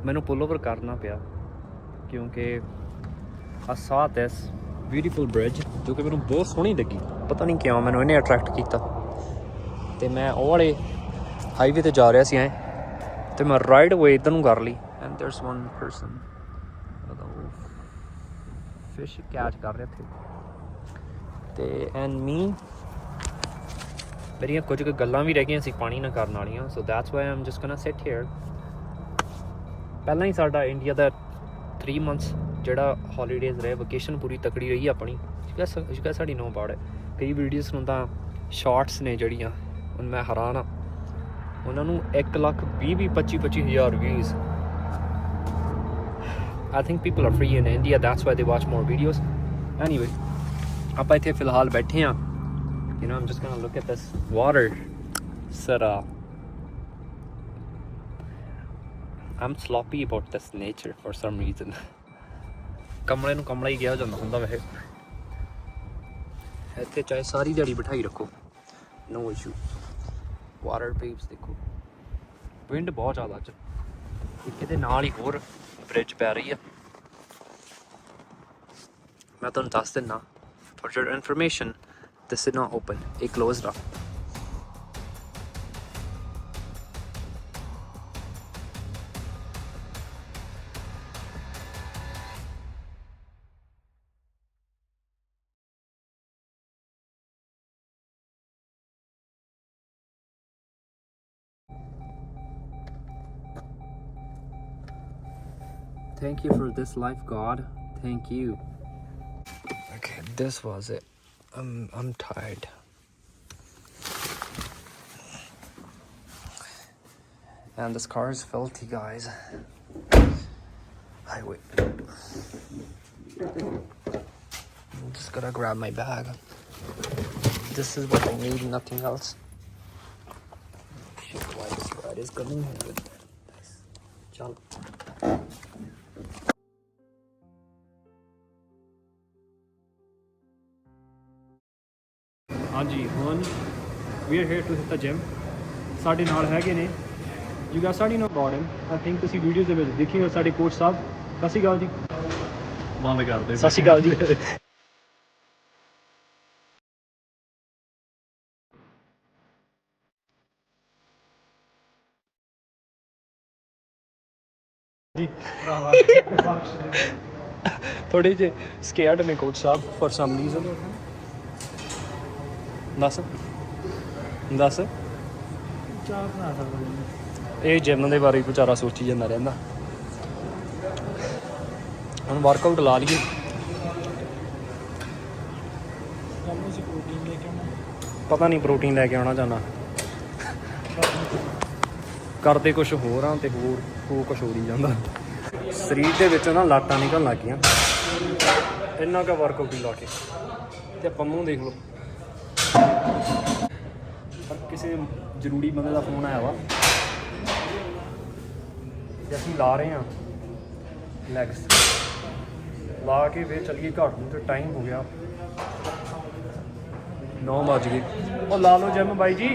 ਮੈਨੂੰ ਪੁੱਲ ਓਵਰ ਕਰਨਾ ਪਿਆ ਕਿਉਂਕਿ ਆ saw this beautiful bridge ਜੋ ਕਿ ਮੈਨੂੰ ਬਹੁਤ ਸੋਹਣੀ ਲੱਗੀ। ਪਤਾ ਨਹੀਂ ਕਿਉਂ ਮੈਨੂੰ ਇਹਨੇ ਅਟਰੈਕਟ ਕੀਤਾ। ਤੇ ਮੈਂ ਉਹ ਵਾਲੇ ਹਾਈਵੇ 'ਤੇ ਜਾ ਰਿਹਾ ਸੀ ਐਂ, ਤੇ ਮੈਂ ਰਾਈਟ ਵੇ ਇੱਧਰ ਨੂੰ ਕਰ ਲਈ। And ਦੇਅਰਸ one person fish catch ਕਰ ਰਿਹਾ ਇੱਥੇ। ਤੇ ਐਂਡ ਮੀ, ਮੇਰੀਆਂ ਕੁਝ ਕੁ ਗੱਲਾਂ ਵੀ ਰਹਿ ਗਈਆਂ ਸੀ ਪਾਣੀ ਨਾਲ ਕਰਨ ਵਾਲੀਆਂ। So that's why I'm just gonna sit here. ਪਹਿਲਾਂ ਹੀ ਸਾਡਾ ਇੰਡੀਆ ਦਾ 3 months ਜਿਹੜਾ ਹੌਲੀਡੇਜ਼ ਰਹੇ, ਵਕੇਸ਼ਨ ਪੂਰੀ ਤਕੜੀ ਰਹੀ ਆਪਣੀ। ਜਿਹੜਾ ਸਾਡੀ ਨੋ ਪਾੜ ਹੈ। ਕਈ ਵੀਡੀਓਜ਼ ਨੂੰ ਤਾਂ ਸ਼ਾਰਟਸ ਨੇ ਜਿਹੜੀਆਂ, ਹੁਣ ਮੈਂ ਹੈਰਾਨ ਹਾਂ ਉਹਨਾਂ ਨੂੰ 1,20,000 views. I think people are free in India, that's why they watch more videos. Anyway, ਆਪਾਂ ਇੱਥੇ ਫਿਲਹਾਲ ਬੈਠੇ ਹਾਂ. You know, I'm just gonna look at this water. I'm sloppy about this nature for some reason. ਕਮਲੇ ਨੂੰ ਕਮਲਾ ਹੀ ਕਿਹਾ ਜਾਂਦਾ ਹੁੰਦਾ ਵੈਸੇ. ਇੱਥੇ ਚਾਹੇ ਸਾਰੀ ਦਿਹਾੜੀ ਬਿਠਾਈ ਰੱਖੋ, no issue. ਵਾਟਰ ਪੇਪਸ ਦੇਖੋ, ਵਿੰਡ ਬਹੁਤ ਜ਼ਿਆਦਾ ਅੱਜ. ਇਹਦੇ ਨਾਲ ਹੀ ਹੋਰ ਬ੍ਰਿਜ ਪੈ ਰਹੀ ਆ. ਮੈਂ ਤੁਹਾਨੂੰ ਦੱਸ ਦਿੰਦਾ for your information, this is not open, ਇਹ closed ਆ. Thank you for this life, God. Thank you. Okay, this was it. I'm tired. And this car is filthy, guys. Wait. I'm just gonna grab my bag. This is what I need, nothing else. Shit, why this ride is coming with this? Chalo. ਹਾਂਜੀ ਹੁਣ we are here to hit the gym. ਸਾਡੇ ਨਾਲ ਹੈਗੇ ਨੇ, you guys already know about him. I think ਤੁਸੀਂ videos ਦੇ ਵਿੱਚ ਦੇਖੀ ਹੋ ਸਾਡੇ ਕੋਚ ਸਾਹਿਬ. ਸਤਿ ਸ਼੍ਰੀ ਅਕਾਲ ਜੀ. ਬੰਦ ਕਰਦੇ. ਸਤਿ ਸ਼੍ਰੀ ਅਕਾਲ ਜੀ. ਜੀ ਥੋੜੇ ਜਿਹੇ ਸਕੇਅਰਡ ਨੇ coach Sahib for some reason. ਦੱਸ ਚਾਹ ਬਣਾ ਸਕਦਾ. ਇਹ ਜਿਮ ਦੇ ਬਾਰੇ ਵਿਚਾਰਾ ਸੋਚੀ ਜਾਂਦਾ ਰਹਿੰਦਾ. ਹੁਣ ਵਰਕਆਊਟ ਲਾ ਲਈਏ. ਪਤਾ ਨਹੀਂ ਪ੍ਰੋਟੀਨ ਲੈ ਕੇ ਆਉਣਾ ਚਾਹੁੰਦਾ. ਕਰਦੇ ਕੁਛ ਹੋਰ ਆ ਤੇ ਹੋਰ ਕੁਛ ਹੋ ਹੀ ਜਾਂਦਾ. ਸਰੀਰ ਦੇ ਵਿੱਚੋਂ ਨਾ ਲਾਟਾਂ ਨਿਕਲਣ ਲੱਗ ਗਈਆਂ ਇੰਨਾ ਕੁ ਵਰਕਆਊਟ ਲਾ ਕੇ. ਤੇ ਪੰਮੂ ਦੇਖ ਲਓ, ਪਰ ਕਿਸੇ ਜ਼ਰੂਰੀ ਬੰਦੇ ਦਾ ਫੋਨ ਆਇਆ ਵਾ ਤੇ ਅਸੀਂ ਲਾ ਰਹੇ ਹਾਂ ਲੈਗਸ. ਲਾ ਕੇ ਫਿਰ ਚੱਲੀਏ ਘਰ ਨੂੰ ਤੇ ਟਾਈਮ ਹੋ ਗਿਆ 9 ਵੱਜ ਗਏ. ਉਹ ਲਾ ਲਓ ਜਿਮ ਬਾਈ ਜੀ.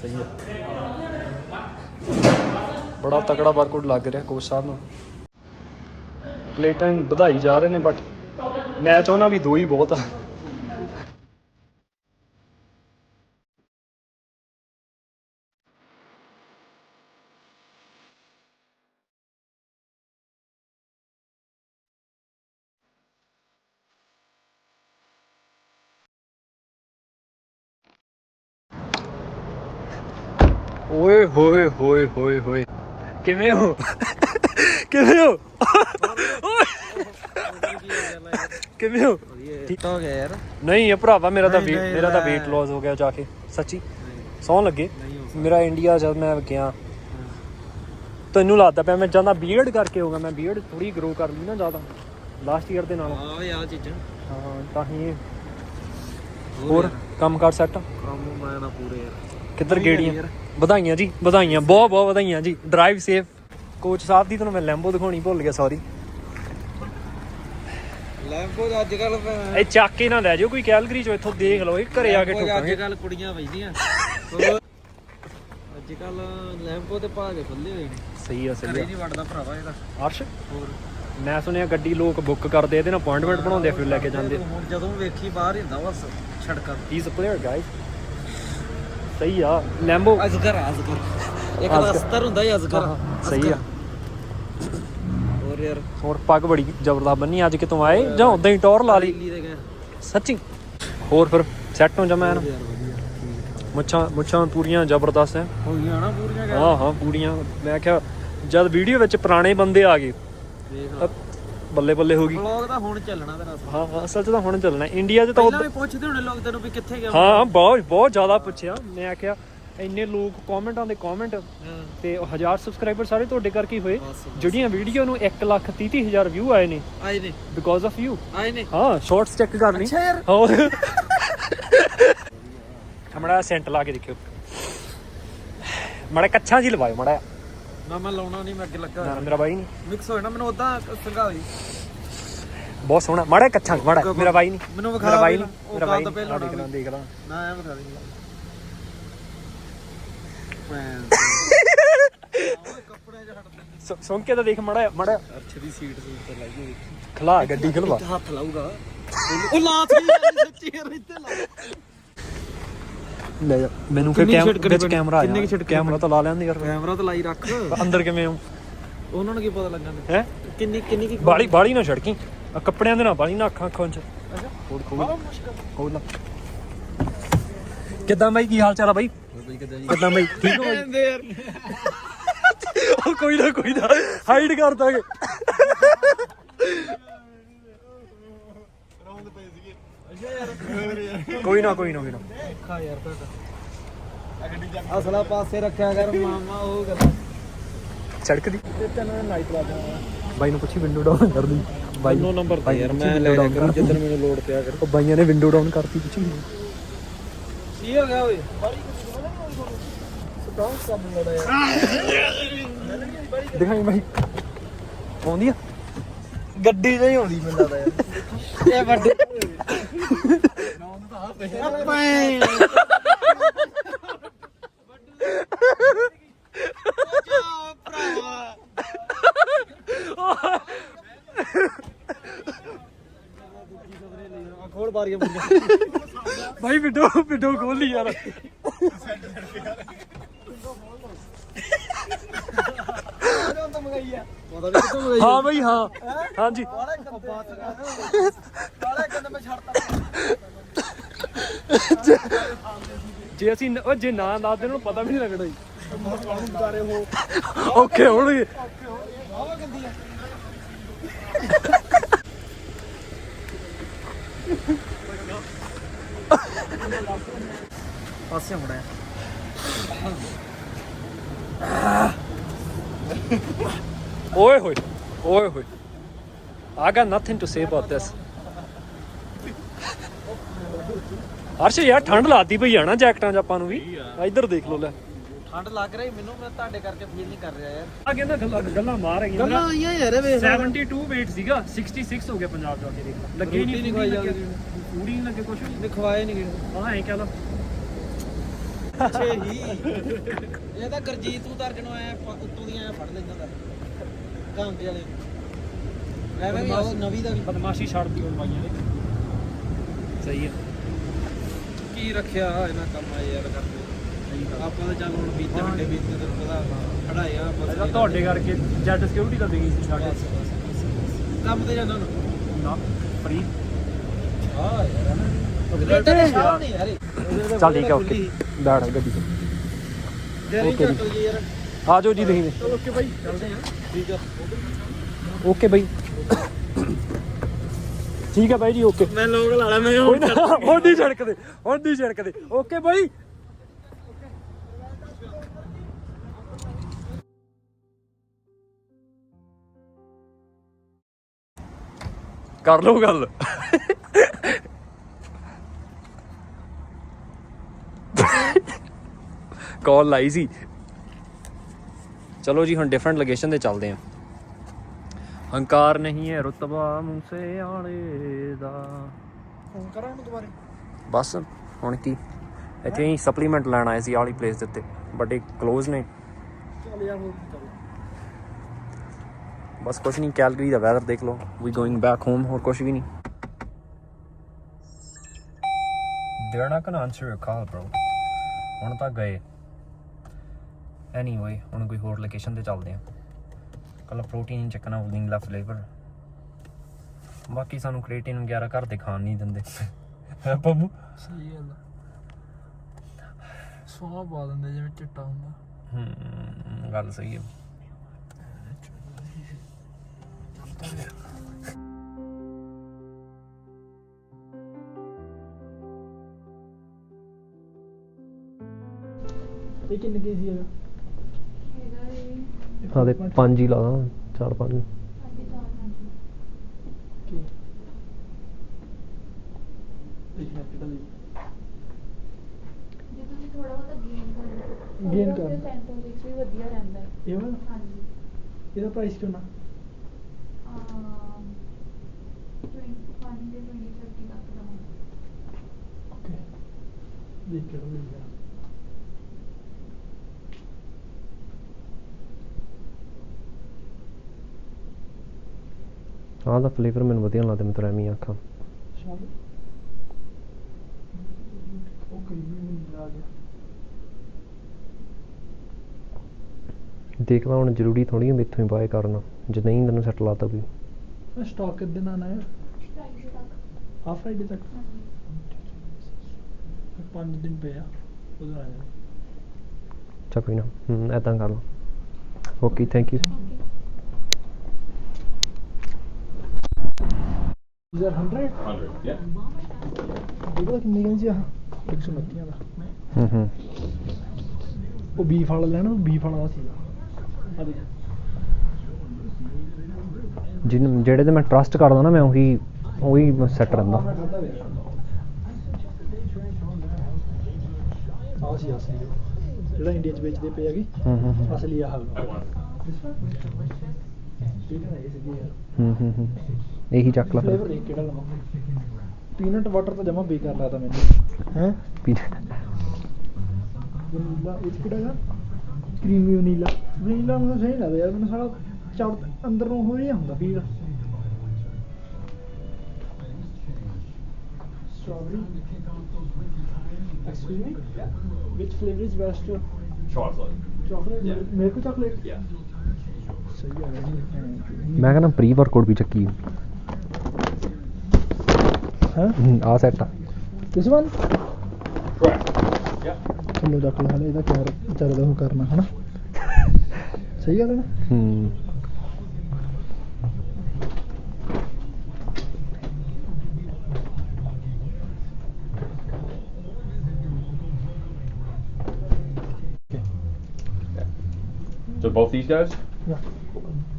ਸਹੀ ਹੈ, ਬੜਾ ਤਕੜਾ ਵਰਕਆਊਟ ਲੱਗ ਰਿਹਾ ਕੋਚ ਸਾਹਿਬ ਨੂੰ. ਪਲੇਟਾਂ ਵਧਾਈ ਜਾ ਰਹੇ ਨੇ ਬਟ ਮੈਂ ਚਾਹੁੰਦਾ ਵੀ 2 ਹੀ ਬਹੁਤ ਆ. ਓਏ ਹੋਏ ਹੋਏ ਹੋਏ ਹੋਏ, ਕਿਵੇਂ ਹੋ? ਕਿਵੇਂ ਹੋ? ਕਿਵੇਂ ਹੋ? ਠੀਕ ਹੋ ਗਿਆ ਯਾਰ? ਨਹੀਂ ਇਹ ਭਰਾਵਾ ਮੇਰਾ ਤਾਂ weight loss ਹੋ ਗਿਆ ਜਾ ਕੇ. ਸੱਚੀ ਸੌਂ ਲੱਗੇ. ਮੇਰਾ ਇੰਡੀਆ ਜਦ ਮੈਂ ਗਿਆ ਤੈਨੂੰ ਲੱਗਦਾ ਪਿਆ ਮੈਂ ਜਾਂਦਾ ਬੀਅਰਡ ਕਰਕੇ ਹੋ ਗਿਆ. ਮੈਂ ਬੀਅਰਡ ਥੋੜੀ ਗਰੋ ਕਰ ਲਈ ਨਾ ਜ਼ਿਆਦਾ ਲਾਸਟ ਈਅਰ ਦੇ ਨਾਲ. ਹਾਂ ਚੀਜ਼ਾਂ ਹਾਂ ਤਾਂ ਹੀ. ਹੋਰ ਕੰਮ ਕਰ ਸੈੱਟ? ਕੰਮ ਮੈਂ ਨਾ ਪੂਰੇ ਯਾਰ. ਕਿੱਧਰ ਗੇੜੀਆਂ? ਵਧਾਈਆਂ ਜੀ, ਵਧਾਈਆਂ, ਬਹੁਤ ਬਹੁਤ ਵਧਾਈਆਂ ਜੀ. Drive safe. ਕੋਚ ਸਾਹਿਬ ਦੀ ਤੁਹਾਨੂੰ ਮੈਂ ਲੈਂਬੋ ਦਿਖਾਉਣੀ ਭੁੱਲ ਗਿਆ, ਸੌਰੀ. ਲੈਂਬੋ ਅੱਜ ਕੱਲ ਇਹ ਚੱਕ ਕੇ ਨਾ ਲੈ ਜਾਓ ਕੋਈ ਕੈਲਗਰੀ ਚੋਂ, ਇੱਥੋਂ ਦੇਖ ਲਓ. ਇਹ ਘਰੇ ਆ ਕੇ ਠੋਕਾਂਗੇ. ਅੱਜ ਕੱਲ ਕੁੜੀਆਂ ਵੱਜਦੀਆਂ ਅੱਜ ਕੱਲ ਲੈਂਬੋ ਤੇ ਪਾ ਕੇ ਖੁੱਲੇ ਹੋਏ ਨੇ. ਸਹੀ ਆ ਸਹੀ ਆ. ਨਹੀਂ ਵੜਦਾ ਭਰਾਵਾ ਇਹਦਾ ਅਰਸ਼. ਹੋਰ ਮੈਂ ਸੁਣਿਆ ਗੱਡੀ ਲੋਕ ਬੁੱਕ ਕਰਦੇ ਇਹਦੇ ਨਾਲ ਅਪਾਇੰਟਮੈਂਟ ਬਣਾਉਂਦੇ ਆ ਫਿਰ ਲੈ ਕੇ ਜਾਂਦੇ. ਹੁਣ ਜਦੋਂ ਵੇਖੀ ਬਾਹਰ ਹੀ ਹੁੰਦਾ ਬਸ ਛੜਕਾਂ. He is a player guys. ਸਹੀ ਆ ਲੈਂਬੋ. ਅਜ਼ਗਰ ਇੱਕ ਅਸਤਰ ਹੁੰਦਾ ਹੀ ਅਜ਼ਗਰ. ਸਹੀ ਆ. ਹੋਰ ਯਾਰ ਹੋਰ ਪੱਗ ਬੜੀ ਜ਼ਬਰਦਸਤ ਬੰਨੀ ਅੱਜ ਕਿਤੋਂ ਆਏ ਜਾਂ ਉਦਾਂ ਹੀ ਟੌਰ ਲਾ ਲਈ ਸੱਚੀ? ਹੋਰ ਫਿਰ ਸੈੱਟ ਹੋ ਜਾ ਮੈਂ. ਮੁੱਛਾਂ ਪੂਰੀਆਂ ਜ਼ਬਰਦਸਤ ਹੈ ਹੋ ਗਈਆਂ ਨਾ ਪੂਰੀਆਂ? ਹਾਂ ਪੂਰੀਆਂ. ਮੈਂ ਕਿਹਾ ਜਦ ਵੀਡੀਓ ਵਿੱਚ ਪੁਰਾਣੇ ਬੰਦੇ ਆ ਗਏ ਬੱਲੇ ਬੱਲੇ ਹੋ ਗਈ। ਵਲੌਗ ਤਾਂ ਹੁਣ ਚੱਲਣਾ ਤੇਰਾ। ਹਾਂ ਹਾਂ ਅਸਲ 'ਚ ਤਾਂ ਹੁਣ ਚੱਲਣਾ ਇੰਡੀਆ 'ਚ ਤਾਂ ਪਹਿਲਾਂ ਵੀ ਪੁੱਛਦੇ ਹੋਣੇ ਲੋਕ ਤੈਨੂੰ ਵੀ ਕਿੱਥੇ ਗਿਆ। ਹਾਂ ਬਹੁਤ ਜ਼ਿਆਦਾ ਪੁੱਛਿਆ। ਮੈਂ ਆਖਿਆ ਇੰਨੇ ਲੋਕ ਕਮੈਂਟਾਂ ਦੇ ਕਮੈਂਟ ਤੇ 1000 ਸਬਸਕ੍ਰਾਈਬਰ ਸਾਰੇ ਤੁਹਾਡੇ ਕਰਕੇ ਹੀ ਹੋਏ। ਜਿਹੜੀਆਂ ਵੀਡੀਓ ਨੂੰ 1,30,000 ਵਿਊ ਆਏ ਨੇ ਬਿਕੋਜ਼ ਆਫ ਯੂ ਆਏ ਨੇ। ਹਾਂ ਸ਼ਾਰਟਸ ਚੈੱਕ ਕਰ ਲਈ। ਅੱਛਾ ਯਾਰ। ਹਾਂ ਮੜਾ ਸੈਂਟ ਲਾ ਕੇ ਦੇਖਿਓ ਮੜਾ ਕੱਛਾਂ ਜੀ ਲਵਾਇਓ ਮੜਾ ਨਾ ਮੈਂ ਲਾਉਣਾ ਨਹੀਂ, ਮੈਂ ਅੱਗੇ ਲੱਗਾ ਨਾ ਮੇਰਾ ਬਾਈ ਨਹੀਂ ਮਿਕਸ ਹੋ ਜਾਣਾ ਮੈਨੂੰ ਉਦਾਂ ਸੰਘਾ ਹੋਈ। ਬਹੁਤ ਸੋਹਣਾ ਮੜਾ ਕੱਛਾਂ ਮੜਾ ਮੇਰਾ ਬਾਈ ਨਹੀਂ ਮੈਨੂੰ ਵਿਖਾ ਮੇਰਾ ਬਾਈ ਨਹੀਂ ਉਹ ਮੇਰਾ ਗੱਲ ਬਾਈ ਤਾਂ ਨਹੀਂ ਪਹਿਲਾਂ ਦੇਖ ਲਾਂ ਦੇਖ ਲਾਂ ਨਾ ਐ ਵਿਖਾ ਦੇਂਗਾ ਕੱਪੜੇ ਜਿਹਾ ਹਟ ਦੇ। ਸੁਣ ਕੇ ਤਾਂ ਦੇਖ ਮੜਾ ਮੜਾ ਅੱਛੇ ਦੀ ਸੀਟ ਤੇ ਲਾਈ ਹੋਈ ਖਲਾ ਗੱਡੀ ਖਲਵਾ ਹੱਥ ਲਾਊਗਾ ਉਹ ਲਾਤ ਵੀ ਸੱਚੀ ਯਾਰ ਇੱਥੇ ਲਾ ਲੈ ਜਾ ਮੈਨੂੰ ਫਿਰ ਵਿੱਚ ਕੈਮਰਾ ਆਇਆ ਕੈਮਰਾ ਤਾਂ ਲਾ ਲੈਂਦੇ ਯਾਰ ਕੈਮਰਾ ਤਾਂ ਲਾਈ ਰੱਖ ਅੰਦਰ ਕਿਵੇਂ ਆਉਂ ਉਹਨਾਂ ਨੂੰ ਕੀ ਪਤਾ ਲੱਗਣਾ ਹੈ ਕਿੰਨੀ ਕੀ ਬਾਲੀ ਨਾ ਛੜਕੀ ਆ ਕੱਪੜਿਆਂ ਦੇ ਨਾਲ ਬਾਲੀ ਨਾ ਅੱਖਾਂ ਚ ਅੱਛਾ ਖੋਲ ਖੋਲ ਲਾ ਕਿੱਦਾਂ ਬਾਈ ਕੀ ਹਾਲ ਚਾਲ ਆ ਬਾਈ ਕਿੱਦਾਂ ਬਾਈ ਠੀਕ ਹੋ ਬਾਈ ਯਾਰ ਉਹ ਕੋਈ ਨਾ ਹਾਈਡ ਕਰ ਦਾਂਗੇ ਰੌਂਦ ਪਏ ਸੀਗੇ। ਅੱਛਾ ਯਾਰ ਕੋਈ ਨਾ ਖਾ ਯਾਰ ਤੁਹਾਡਾ ਅਸਲਾ ਪਾਸੇ ਰੱਖਿਆ ਕਰ ਮਾਮਾ ਉਹ ਗੱਲ ਸੜਕ ਦੀ ਤੇ ਤੈਨੂੰ ਲਾਈਟ ਲਾ ਦਾਂ ਬਾਈ ਨੂੰ ਪੁੱਛੀ ਵਿੰਡੋ ਡਾਊਨ ਕਰ ਦੀ ਬਾਈ ਨੋ ਨੰਬਰ ਤੇ ਯਾਰ ਮੈਂ ਲੈ ਜਾ ਕਰ ਜਿੱਦਣ ਮੈਨੂੰ ਲੋਡ ਪਿਆ ਕਰ। ਉਹ ਬਾਈਆਂ ਨੇ ਵਿੰਡੋ ਡਾਊਨ ਕਰਤੀ ਪੁੱਛੀ ਕੀ ਹੋ ਗਿਆ ਓਏ ਸਟਾਂਗ ਕੰਮ ਲੜਾ ਯਾਰ ਦਿਖਾਈ ਬਾਈ ਆਉਂਦੀ ਆ ਗੱਡੀ ਨਹੀਂ ਆਉਂਦੀ ਮੈਨੂੰ ਲੱਗਦਾ ਯਾਰ ਇਹ ਵੱਡੇ ਨਾਮ ਤਾਂ ਆ ਪਏ ਖੋਲ ਬਾਰੀਆਂ ਭਾਈ ਵਿੰਡੋ ਖੋਲ ਲਈ ਯਾਰ ਹਾਂ ਭਾਈ ਹਾਂ ਹਾਂਜੀ ਜੇ ਅਸੀਂ ਜੇ ਨਾ ਦੱਸਦੇ ਉਹਨੂੰ ਪਤਾ ਵੀ ਨਹੀਂ ਲੱਗਣਾ ਜੀ ਓਕੇ ਹੋਣਗੇ ਪਾਸੇ ਮੁੜਿਆ ਓਏ ਹੋਏ I got nothing to say about this Arsh ਯਾਰ ਠੰਡ ਲਾਤੀ ਪਈ ਆ ਨਾ ਜੈਕਟਾਂ 'ਚ ਆਪਾਂ ਨੂੰ ਵੀ ਇੱਧਰ ਦੇਖ ਲਓ ਲੈ ਠੰਡ ਲੱਗ ਰਹੀ ਮੈਨੂੰ, ਮੈਂ ਤੁਹਾਡੇ ਕਰਕੇ ਫੀਲ ਨਹੀਂ ਕਰ ਰਿਹਾ ਯਾਰ। ਆ ਕਹਿੰਦਾ ਗੱਲਾਂ ਮਾਰ ਰਹੀਆਂ ਗੱਲਾਂ ਆਈਆਂ ਯਾਰ ਵੇ 72 weight ਸੀਗਾ 66 ਹੋ ਗਿਆ ਪੰਜਾਬ ਜਾ ਕੇ ਦੇਖ ਲਾ ਲੱਗੇ ਨਹੀਂ ਖਵਾਈ ਜਾਂਦੀ ਪੂਰੀ ਨਹੀਂ ਲੱਗੇ ਕੁਛ ਨਹੀਂ ਖਵਾਏ ਨਹੀਂ ਗਏ ਹਾਂ ਐਂ ਕਹਿ ਲਾ ਅੱਛੇ ਹੀ ਇਹ ਤਾਂ ਗਰਜੀਤ ਉਤਰ ਜਣੋ ਆਇਆ ਉੱਤੋਂ ਦੀ ਆਇਆ ਫੜ ਲੈਂਦਾ ਦਾ ਕਾਂਦੇ ਵਾਲੇ ਐਵੇਂ ਵੀ ਉਹ ਨਵੀਂ ਦਾ ਵੀ ਬਦਮਾਸ਼ੀ ਛੱਡਦੀ ਹੁਣ ਬਾਈਆਂ ਨੇ ਸਹੀ ਆ ਕੀ ਰੱਖਿਆ ਇਹਨਾਂ ਕੰਮਾਂ ਯਾਰ ਕਰਦੇ ਆਪਾਂ ਤਾਂ ਚੱਲ ਹੁਣ ਬੀਤੇ ਵੱਡੇ ਬੀਤੇ ਤੈਨੂੰ ਪਤਾ ਪੜਾਇਆ ਇਹਦਾ ਤੁਹਾਡੇ ਕਰਕੇ ਜੈਟ ਸਿਕਿਉਰਿਟੀ ਤਾਂ ਦੇ ਗਈ ਸੀ ਸਾਡੇ ਕੰਮ ਤੇ ਜਾਂਦਾ ਨਾ ਫਰੀ ਹਾਂ ਯਾਰ ਤੇਰੇ ਸ਼ਾਹ ਨਹੀਂ ਯਾਰ ਚੱਲ ਠੀਕ ਆ ਓਕੇ ਬੈਠ ਗੱਡੀ ਤੇ ਜਰੀ ਚੱਟ ਜੀ ਯਾਰ ਆ ਜਾਓ ਜੀ ਤੁਸੀਂ ਚਲੋ ਓਕੇ ਬਾਈ ਚੱਲਦੇ ਹਾਂ ਠੀਕ ਆ ਓਕੇ ਬਾਈ ਠੀਕ ਹੈ ਬਾਈ ਜੀ ਓਕੇ ਮੈਂ ਲੋਕ ਲਾ ਮੈਂ ਹੁਣ ਨਹੀਂ ਛੜਕਦੇ ਓਕੇ ਬਾਈ ਕਰ ਲਓ ਗੱਲ ਕਾਲ ਲਾਈ ਸੀ ਚਲੋ ਜੀ ਹੁਣ ਡਿਫਰੈਂਟ ਲੋਕੇਸ਼ਨ ਤੇ ਚੱਲਦੇ ਹਾਂ ਹੰਕਾਰ ਨਹੀਂ ਹੈ ਰੁਤਬਾ ਮੂਸੇ ਵਾਲੇ ਦਾ ਫੋਨ ਕਰਾਂ ਉਹਨੂੰ ਦੁਬਾਰੇ ਬਸ ਹੁਣ ਕੀ ਇੱਥੇ ਹੀ ਸਪਲੀਮੈਂਟ ਲੈਣ ਆਏ ਸੀ ਆਲੀ ਪਲੇਸ ਦੇ ਉੱਤੇ ਬਟ ਇਹ ਕਲੋਜ਼ ਨੇ ਚੱਲ ਯਾਰ ਹੋਰ ਚੱਲ ਬਸ ਕੁਛ ਨਹੀਂ ਕੈਲਗਰੀ ਦਾ ਵੈਦਰ ਦੇਖ ਲਓ ਵੀ ਗੋਇੰਗ ਬੈਕ ਹੋਮ ਹੋਰ ਕੁਛ ਵੀ ਨਹੀਂ They're not gonna answer your call bro ਹੁਣ ਤਾਂ ਗਏ ਐਨੀਵੇ ਹੁਣ ਕੋਈ ਹੋਰ ਲੋਕੇਸ਼ਨ ਤੇ ਚੱਲਦੇ ਆ ਕੱਲ ਪ੍ਰੋਟੀਨ ਚੱਕਣਾ ਹੋਲਡਿੰਗ ਲੈਫਟ ਲੇਵਰ ਬਾਕੀ ਸਾਨੂੰ ਕ੍ਰੀਏਟਿਨ ਵਗੈਰਾ ਘਰ ਦੇ ਖਾਣ ਨਹੀਂ ਦਿੰਦੇ ਹੈ ਪੰਮੂ ਸਹੀ ਗੱਲ ਸਵਾਹ ਪਾ ਦਿੰਦੇ ਜਿਵੇਂ ਚਿੱਟਾ ਹੁੰਦਾ ਗੱਲ ਸਹੀ ਹੈ ਇਹ ਕਿੰਨੇ ਕੇਜੀ ਹੈਗਾ? ਹਾਂ ਤੇ 5 ਹੀ ਲਾ ਦਾਂ 4-5 ਕੀ ਇਹ ਕੈਪੀਟਲ ਜੇ ਤੁਸੀਂ ਥੋੜਾ ਬਹੁਤਾ Gain ਗੇਨ ਕਰ ਕਰ ਸੈਂਟਰ ਵਿੱਚ ਵੀ ਵਧੀਆ ਰਹਿੰਦਾ ਹੈ। ਇਹ ਵਾਲਾ ਹਾਂਜੀ ਇਹਦਾ ਪ੍ਰਾਈਸ ਕਿੰਨਾ? 20 30 ਲੱਖ ਦਾ ਹੁੰਦਾ। ਓਕੇ ਦੇਖ ਕੇ ਲਓ ਇਹ ਆਹ ਦਾ ਫਲੇਵਰ ਮੈਨੂੰ ਵਧੀਆ ਲੱਗਦਾ, ਮੈਂ ਤਾਂ ਐਵੇਂ ਹੀ ਆਖਾਂ। ਸ਼ਾਮ ਓਕੇ ਵੀ ਆ ਗਿਆ। ਦੇਖ ਲਾ ਹੁਣ ਜ਼ਰੂਰੀ ਥੋੜ੍ਹੀ ਹੈ ਇੱਥੋਂ ਹੀ ਬਾਏ ਕਰਨਾ, ਜੇ ਨਹੀਂ ਤੈਨੂੰ ਸੈੱਟ ਲਾਤਾ ਕੋਈ। ਸਟਾਕ ਕਿੱਦਾਂ ਨਾ ਆਇਆ? ਫਰਾਈਡੇ ਤੱਕ। ਆ ਫਰਾਈਡੇ ਤੱਕ ਹਾਂਜੀ 5 ਦਿਨ ਪਏ ਆ ਉਧਰ ਆ ਜਾਣਾ। ਅੱਛਾ ਕੋਈ ਨਾ, ਇੱਦਾਂ ਕਰ ਲਾ। Okay thank you. Okay 100 yeah. ਇਹਦਾ ਕਿੰਨੇ ਕਹਿੰਦੇ ਸੀ ਆਹ 129 ਦਾ। ਉਹ ਬੀਫ ਵਾਲਾ ਲੈਣਾ, ਉਹ ਬੀਫ ਵਾਲਾ ਸੀਗਾ। ਆ ਦੇਖ ਜਿਹਨੂੰ ਜਿਹੜੇ ਤੇ ਮੈਂ ਟਰਸਟ ਕਰਦਾ ਨਾ, ਮੈਂ ਉਹੀ ਸੈੱਟ ਰਹਿੰਦਾ। ਆ ਸੀ ਅਸਲੀ ਜਿਹੜਾ ਇੰਡੀਆ 'ਚ ਵੇਚਦੇ ਪਏ ਹੈਗੇ, ਅਸਲੀ ਆਹ ਇਹੀ ਚੱਕ ਲਾ ਫਲੇਵਰ ਦੇਖ ਕਿਹੜਾ ਲਵਾਂ। ਪੀਨਟ ਵਾਟਰ ਤਾਂ ਜਮਾ ਬੇਕਾਰ ਲੱਗਦਾ ਮੈਨੂੰ। ਹੈ ਵਨੀਲਾ ਇਹ 'ਚ ਕਿਹੜਾ ਹੈਗਾ? Creamy vanilla. ਵਨੀਲਾ ਮੈਨੂੰ ਸਹੀ ਲੱਗਦਾ ਯਾਰ, ਮੈਨੂੰ ਸਾਰਾ ਚੜ ਅੰਦਰ ਨੂੰ ਹੋ ਰਿਹਾ ਹੁੰਦਾ feel. Strawberry excuse me which flavour is best? Chocolate. Chocolate milk chocolate. Yeah. ਸਹੀ ਆ ਮੈਂ ਕਹਿੰਦਾ ਪ੍ਰੀ ਵਰਕਆਊਟ ਵੀ ਚੱਕੀ ਹਾਂ ਆ ਸੈੱਟ ਆ। This one Correct. Yeah. ਚਲੋ ਚੱਕ ਲੈ ਹਲੇ ਇਹਦਾ ਕਿਆ ਵਿਚਾਰੇ ਦਾ ਉਹ ਕਰਨਾ ਹਨਾ। ਸਹੀ ਗੱਲ ਹੈ ਨਾ। So both these guys? Yeah.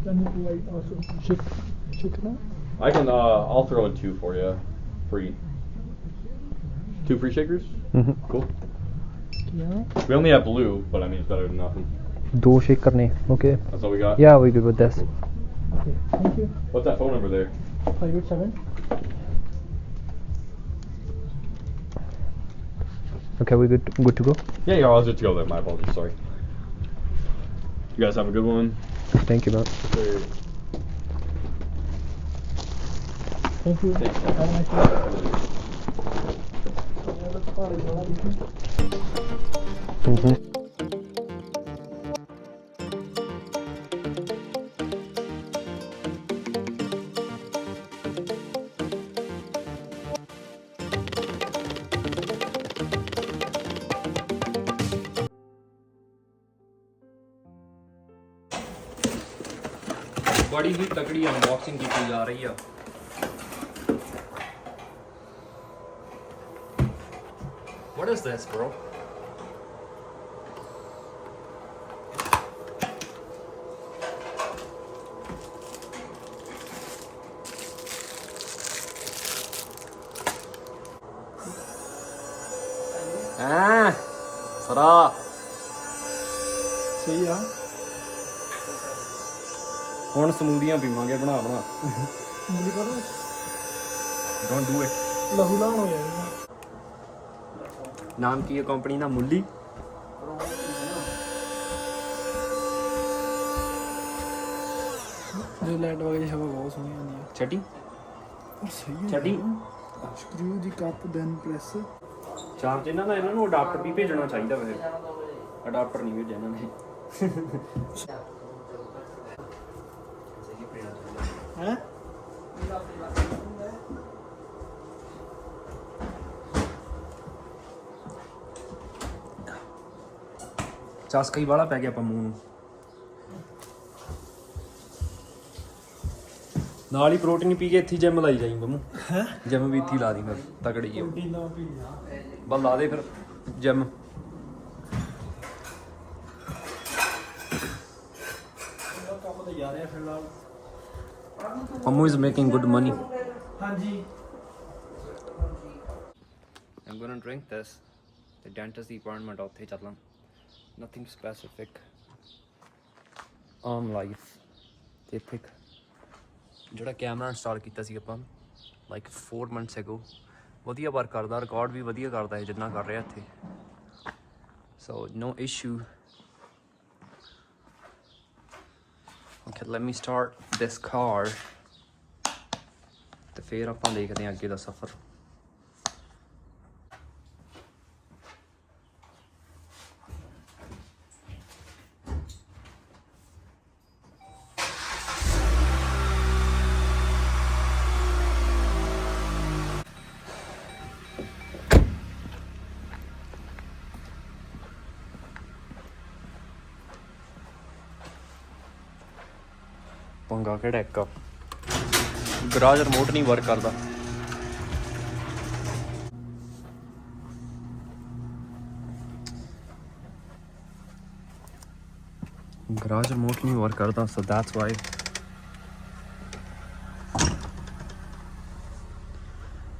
Can you provide also chicken? I can. I'll throw in 2 for you, free. 2 free shakers. Cool. Yeah. We only have blue, but I mean it's better than nothing. 2 shaker ਨੇ। Okay That's all we got. yeah we good with this. Okay. Thank you. What's that phone number there? 587. Okay we good to go. Yeah, I was good to go there. My apologies. Sorry. You guys have a good one. Thank you man. Sure. Thank you. Thanks. Have a nice day. ਬੜੀ ਹੀ ਤਕੜੀ unboxing ਕੀਤੀ ਜਾ ਰਹੀ ਆ। What is this, bro? ਸਰਾ ਸਹੀ ਆ। ਹੁਣ ਸਮੂਦੀਆਂ ਪੀਵਾਂਗੇ ਬਣਾ ਮੁੰਡੀ ਪਤਾ ਡੋਂਟ ਡੂ ਇਟ। ਲਹੂ ਲਾਣ ਹੋ ਜਾਏਗਾ। ਨਾਮ ਕੀ ਹੈ ਕੰਪਨੀ ਦਾ? ਮੁੱਲੀ। ਜੋ ਲਾਈਟ ਵਗੈਰਾ ਹਵਾ ਬਹੁਤ ਸੋਹਣੀ ਆਉਂਦੀ ਹੈ। ਛੱਡੀ ਸਹੀ ਹੈ। ਛੱਡੀ ਸਕਰੂ ਦੀ ਕੱਪ ਦੈਨ ਪ੍ਰੈਸ। ਚਾਰਜ ਇਹਨਾਂ ਨੂੰ ਅਡਾਪਟਰ ਵੀ ਭੇਜਣਾ ਚਾਹੀਦਾ ਵੈਸੇ। ਅਡਾਪਟਰ ਨਹੀਂ ਭੇਜਿਆ ਇਹਨਾਂ ਨੇ। ਹੈ ਚਸਕਾ ਹੀ ਵਾਲਾ ਪੈ ਗਿਆ ਆਪਾਂ ਮੂੰਹ ਨੂੰ। ਨਾਲ ਹੀ ਪ੍ਰੋਟੀਨ ਪੀ ਕੇ ਇੱਥੇ ਜਿਮ ਲਾਈ ਜਾਈ ਬੰਮੂ ਜਿਮ ਵੀ ਇੱਥੇ ਲਾ ਦੀ ਫਿਰ ਤਕੜੀ ਜੀ ਬਸ ਲਾ ਦੇ ਫਿਰ ਜਿਮ ਕੰਮ ਤਾਂ ਜਾ ਰਿਹਾ ਫਿਲਹਾਲ Mamu is making good money. ਹਾਂਜੀ I'm gonna drink this. The dentist department ਉੱਥੇ ਚੱਲਾਂ. Nothing specific. Life. ਤੇ ਇੱਥੇ ਜਿਹੜਾ ਕੈਮਰਾ ਇੰਸਟਾਲ ਕੀਤਾ ਸੀ ਆਪਾਂ like 4 months ago. ਵਧੀਆ ਵਰਕ ਕਰਦਾ, ਰਿਕਾਰਡ ਵੀ ਵਧੀਆ ਕਰਦਾ ਹੈ ਜਿੰਨਾ ਕਰ ਰਿਹਾ ਇੱਥੇ. So no issue. Okay, let me start this car. ਤੇ ਫਿਰ ਆਪਾਂ ਦੇਖਦੇ ਹਾਂ ਅੱਗੇ ਦਾ ਸਫ਼ਰ. ਪੰਗਾ ਕਿਹੜਾ ਇੱਕ ਗਰਾਜ ਰਿਮੋਟ ਨਹੀਂ ਵਰਕ ਕਰਦਾ ਗਰਾਜ ਰਿਮੋਟ ਨਹੀਂ ਵਰਕ ਕਰਦਾ so that's why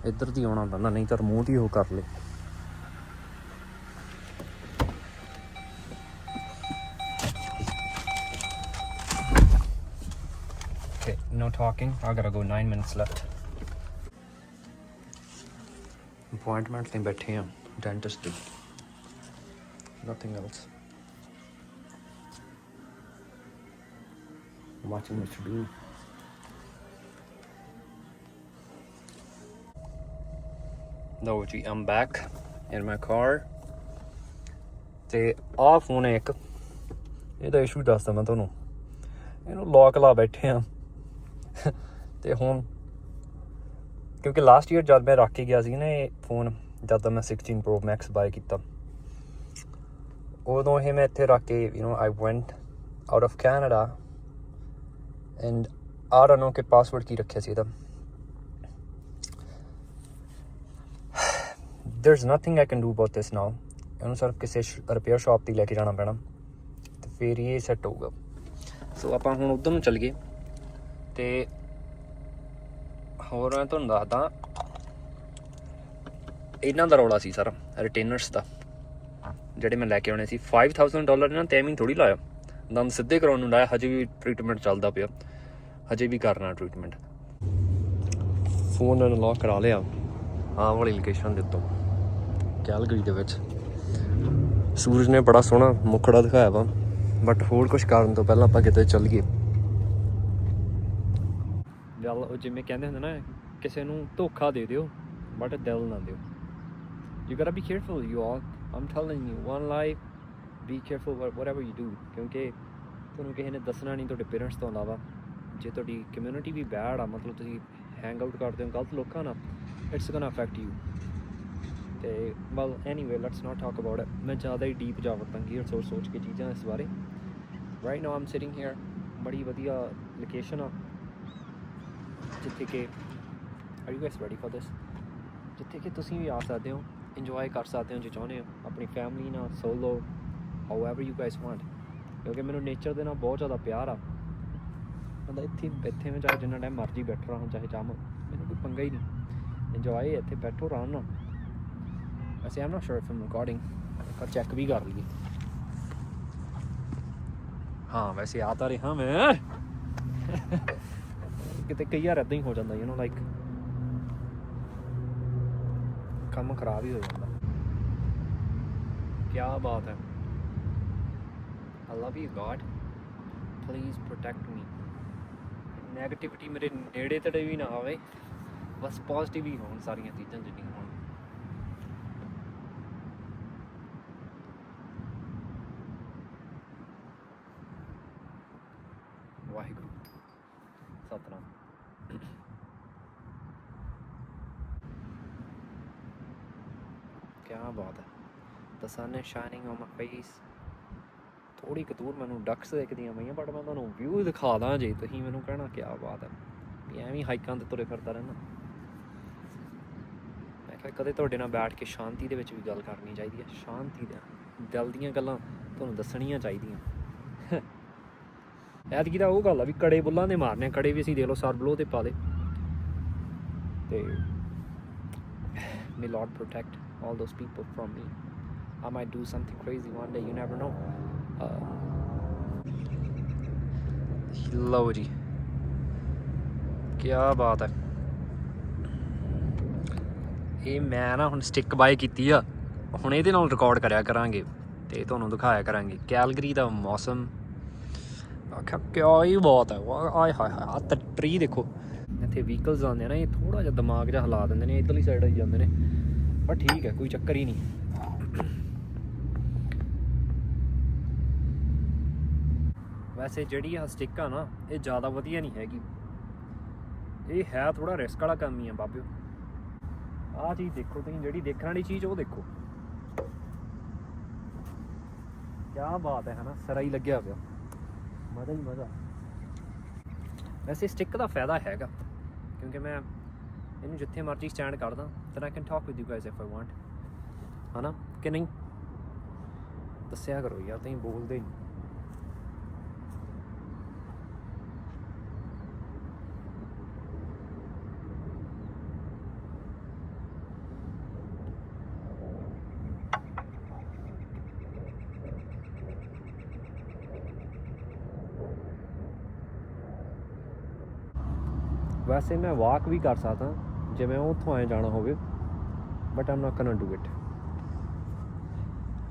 ਇੱਧਰ ਦੀ ਆਉਣਾ ਪੈਂਦਾ ਨਹੀਂ ਤਾਂ ਰਿਮੋਟ ਹੀ ਉਹ ਕਰ ਲੇ No talking. I gotta go. 9 minutes left. Appointment ਤੇ ਬੈਠੇ ਹਾਂ dentist the. Nothing else. Watching what to do. ਲਓ ਜੀ I'm back in my car. ਤੇ ਆਹ ਫੋਨ ਹੈ ਇੱਕ ਇਹਦਾ ਇਸ਼ੂ ਦੱਸਦਾ ਮੈਂ ਤੁਹਾਨੂੰ ਇਹਨੂੰ ਲੌਕ ਲਾ ਬੈਠੇ ਆ ਤੇ ਹੁਣ ਕਿਉਂਕਿ ਲਾਸਟ ਈਅਰ ਜਦ ਮੈਂ ਰੱਖ ਕੇ ਗਿਆ ਸੀ ਨਾ ਇਹ ਫੋਨ ਜਦ ਮੈਂ 16 Pro Max ਬਾਏ ਕੀਤਾ ਉਦੋਂ ਇਹ ਮੈਂ ਇੱਥੇ ਰੱਖ ਕੇ I went out of Canada and I don't know ਕਿ ਪਾਸਵਰਡ ਕੀ ਰੱਖਿਆ ਸੀ ਇਹਦਾ there's nothing I can do about this now ਇਹਨੂੰ ਸਿਰਫ ਕਿਸੇ ਰਿਪੇਅਰ ਸ਼ਾਪ 'ਤੇ ਲੈ ਕੇ ਜਾਣਾ ਪੈਣਾ ਤੇ ਫਿਰ ਇਹ ਸੈੱਟ ਹੋਊਗਾ ਸੋ ਆਪਾਂ ਹੁਣ ਉੱਧਰ ਨੂੰ ਚੱਲ ਗਏ ਤੇ ਹੋਰ ਮੈਂ ਤੁਹਾਨੂੰ ਦੱਸਦਾ ਇਹਨਾਂ ਦਾ ਰੌਲਾ ਸੀ ਸਰ ਰਿਟੇਨਰਸ ਦਾ ਜਿਹੜੇ ਮੈਂ ਲੈ ਕੇ ਆਉਣੇ ਸੀ $5,000 ਇਹਨਾਂ ਟਾਈਮਿੰਗ ਥੋੜ੍ਹੀ ਲਾਇਆ ਦੰਦ ਸਿੱਧੇ ਕਰਾਉਣ ਨੂੰ ਲਾਇਆ ਹਜੇ ਵੀ ਟ੍ਰੀਟਮੈਂਟ ਚੱਲਦਾ ਪਿਆ ਹਜੇ ਵੀ ਕਰਨਾ ਟ੍ਰੀਟਮੈਂਟ ਫੋਨ ਅਨਲੌਕ ਕਰਾ ਲਿਆ ਆਹ ਵਾਲੀ ਲੋਕੇਸ਼ਨ ਦੇ ਉੱਤੋਂ ਕੈਲਗਰੀ ਦੇ ਵਿੱਚ ਸੂਰਜ ਨੇ ਬੜਾ ਸੋਹਣਾ ਮੁਖੜਾ ਦਿਖਾਇਆ ਵਾ ਬਟ ਹੋਰ ਕੁਝ ਕਰਨ ਤੋਂ ਪਹਿਲਾਂ ਆਪਾਂ ਕਿਤੇ ਚੱਲ ਗਏ ਗੱਲ ਉਹ ਜਿਵੇਂ ਕਹਿੰਦੇ ਹੁੰਦੇ ਨਾ ਕਿਸੇ ਨੂੰ ਧੋਖਾ ਦੇ ਦਿਓ ਬਟ ਦਿਲ ਨਾ ਦਿਓ you gotta be careful you all I'm telling you one life be careful whatever you do ਕਿਉਂਕਿ ਤੁਹਾਨੂੰ ਕਿਸੇ ਨੇ ਦੱਸਣਾ ਨਹੀਂ ਤੁਹਾਡੇ ਪੇਰੈਂਟਸ ਤੋਂ ਇਲਾਵਾ ਜੇ ਤੁਹਾਡੀ ਕਮਿਊਨਿਟੀ ਵੀ ਬੈਡ ਆ ਮਤਲਬ ਤੁਸੀਂ ਹੈਂਗ ਆਊਟ ਕਰਦੇ ਹੋ ਗਲਤ ਲੋਕਾਂ ਨਾਲ ਇਟਸ ਗੋਨਾ ਅਫੈਕਟ ਯੂ ਤੇ well anyway let's not talk about it ਮੈਂ ਜ਼ਿਆਦਾ ਹੀ ਡੀਪ ਜਾ ਵੜਾਂਗੀ ਸੋਚ ਕੇ ਚੀਜ਼ਾਂ ਇਸ ਬਾਰੇ right now I'm sitting here ਬੜੀ ਵਧੀਆ ਲੋਕੇਸ਼ਨ ਆ ਜਿੱਥੇ ਕਿ are you guys ready for this ਜਿੱਥੇ ਕਿ ਤੁਸੀਂ ਵੀ ਆ ਸਕਦੇ ਹੋ ਇੰਜੋਏ ਕਰ ਸਕਦੇ ਹੋ ਜੇ ਚਾਹੁੰਦੇ ਹੋ ਆਪਣੀ ਫੈਮਿਲੀ ਨਾਲ solo however you guys want ਕਿਉਂਕਿ ਮੈਨੂੰ ਨੇਚਰ ਦੇ ਨਾਲ ਬਹੁਤ ਜ਼ਿਆਦਾ ਪਿਆਰ ਆ ਮਤਲਬ ਇੱਥੇ ਮੈਂ ਚਾਹੇ ਜਿੰਨਾ ਟਾਈਮ ਮਰਜ਼ੀ ਬੈਠਾ ਰਹਾਂ ਚਾਹੇ ਚਾਹਾਂ ਮੈਨੂੰ ਕੋਈ ਪੰਗਾ ਹੀ ਨਹੀਂ ਇੰਜੋਏ ਇੱਥੇ ਬੈਠੋ ਆਰਾਮ ਨਾਲ ਵੈਸੇ I'm not sure if I'm recording ਪਰ ਚੈੱਕ ਵੀ ਕਰ ਲਈਏ ਹਾਂ ਵੈਸੇ ਆ ਤਾਂ ਰਿਹਾ ਮੈਂ ਕਿਤੇ ਕਈ ਵਾਰ ਇੱਦਾਂ ਹੀ ਹੋ ਜਾਂਦਾ ਲਾਈਕ ਕੰਮ ਖਰਾਬ ਹੀ ਹੋ ਜਾਂਦਾ ਕਿਆ ਬਾਤ ਹੈ I love you God please protect me negativity ਮੇਰੇ ਨੇੜੇ ਤੇੜੇ ਵੀ ਨਾ ਆਵੇ ਬਸ ਪੋਜ਼ਿਟਿਵ ਹੀ ਹੋਣ ਸਾਰੀਆਂ ਚੀਜ਼ਾਂ ਜਿੰਨੀਆਂ ਹੋਣ ਵਾਹਿਗੁਰੂ ਸਤਨਾਮ ਕਿਆ ਬਾਤ ਹੈ the sun is shining on my face ਥੋੜੀ ਕੁ ਦੂਰ ਮੈਨੂੰ ਡਕਸ ਦਿਖਦੀਆਂ ਪਈਆਂ ਬਟ ਮੈਂ ਤੁਹਾਨੂੰ ਵਿਊ ਦਿਖਾ ਦਾਂ ਜੇ ਤੁਸੀਂ ਮੈਨੂੰ ਕਹਿਣਾ ਕਿਆ ਬਾਤ ਹੈ ਕਿ ਐਵੇਂ ਹਾਈਕਾਂ ਤੇ ਤੁਰੇ ਫਿਰਦਾ ਰਹਿੰਦਾ। ਮੈਂ ਕਿਹਾ ਕਦੇ ਤੁਹਾਡੇ ਨਾਲ ਬੈਠ ਕੇ ਸ਼ਾਂਤੀ ਦੇ ਵਿੱਚ ਵੀ ਗੱਲ ਕਰਨੀ ਚਾਹੀਦੀ ਹੈ, ਸ਼ਾਂਤੀ ਦਾ ਦਿਲ ਦੀਆਂ ਗੱਲਾਂ ਤੁਹਾਨੂੰ ਦੱਸਣੀਆਂ ਚਾਹੀਦੀਆਂ। ਐਤਕੀ ਦਾ ਉਹ ਗੱਲ ਆ ਵੀ ਕੜੇ ਬੁੱਲਾਂ ਦੇ ਮਾਰਨੇ ਆ, ਕੜੇ ਵੀ ਅਸੀਂ ਦੇਖ ਲਓ ਸਰਬਲੋ ਤੇ ਪਾ ਲਏ। ਤੇ may Lord protect all those people from me. I might do something crazy one day, you never know. ਲਓ ਜੀ, ਕੀ ਬਾਤ ਹੈ। ਇਹ ਮੈਂ ਨਾ ਹੁਣ ਸਟਿੱਕ ਬਾਏ ਕੀਤੀ ਆ, ਹੁਣ ਇਹਦੇ ਨਾਲ ਰਿਕਾਰਡ ਕਰਿਆ ਕਰਾਂਗੇ ਤੇ ਤੁਹਾਨੂੰ ਦਿਖਾਇਆ ਕਰਾਂਗੇ ਕੈਲਗਰੀ ਦਾ ਮੌਸਮ। ਆਖਿਆ ਕਿਆ ਹੀ ਬਹੁਤ ਹੈ, ਆਏ ਹਾਏ ਹਾਏ। ਆਹ ਟਰੀ ਦੇਖੋ, ਇੱਥੇ ਵਹੀਕਲਸ ਆਉਂਦੇ ਆ ਨਾ, ਇਹ ਥੋੜ੍ਹਾ ਜਿਹਾ ਦਿਮਾਗ ਜਿਹਾ ਹਿਲਾ ਦਿੰਦੇ ਨੇ, ਇੱਧਰਲੀ ਸਾਈਡ ਆਈ ਜਾਂਦੇ ਨੇ, ਪਰ ਠੀਕ ਹੈ, ਕੋਈ ਚੱਕਰ ਹੀ ਨਹੀਂ। ਵੈਸੇ ਜਿਹੜੀ ਆਹ ਸਟਿੱਕ ਆ ਨਾ, ਇਹ ਜ਼ਿਆਦਾ ਵਧੀਆ ਨਹੀਂ ਹੈਗੀ, ਇਹ ਹੈ ਥੋੜ੍ਹਾ ਰਿਸਕ ਵਾਲਾ ਕੰਮ ਹੀ ਆ ਬਾਬਿਓ। ਆਹ ਚੀਜ਼ ਦੇਖੋ ਤੁਸੀਂ, ਜਿਹੜੀ ਦੇਖਣ ਵਾਲੀ ਚੀਜ਼ ਉਹ ਦੇਖੋ, ਕਿਆ ਬਾਤ ਹੈ, ਹੈ ਨਾ, ਸਿਰਾ ਹੀ ਲੱਗਿਆ ਪਿਆ, ਮਜ਼ਾ ਹੀ ਮਜ਼ਾ। ਵੈਸੇ ਸਟਿੱਕ ਦਾ ਫਾਇਦਾ ਹੈਗਾ, ਕਿਉਂਕਿ ਮੈਂ ਇਹਨੂੰ ਜਿੱਥੇ ਮਰਜ਼ੀ ਸਟੈਂਡ ਕਰਦਾ, then I can talk with you guys if I want, ਹੈ ਨਾ ਕਿ ਨਹੀਂ? ਦੱਸਿਆ ਕਰੋ ਯਾਰ, ਤੁਸੀਂ ਬੋਲਦੇ ਨਹੀਂ। ਵੈਸੇ ਮੈਂ ਵਾਕ ਵੀ ਕਰ ਸਕਦਾ ਜੇ ਮੈਂ ਉੱਥੋਂ ਆਏ ਜਾਣਾ ਹੋਵੇ, but Aam not ਗੋਨਾ do it,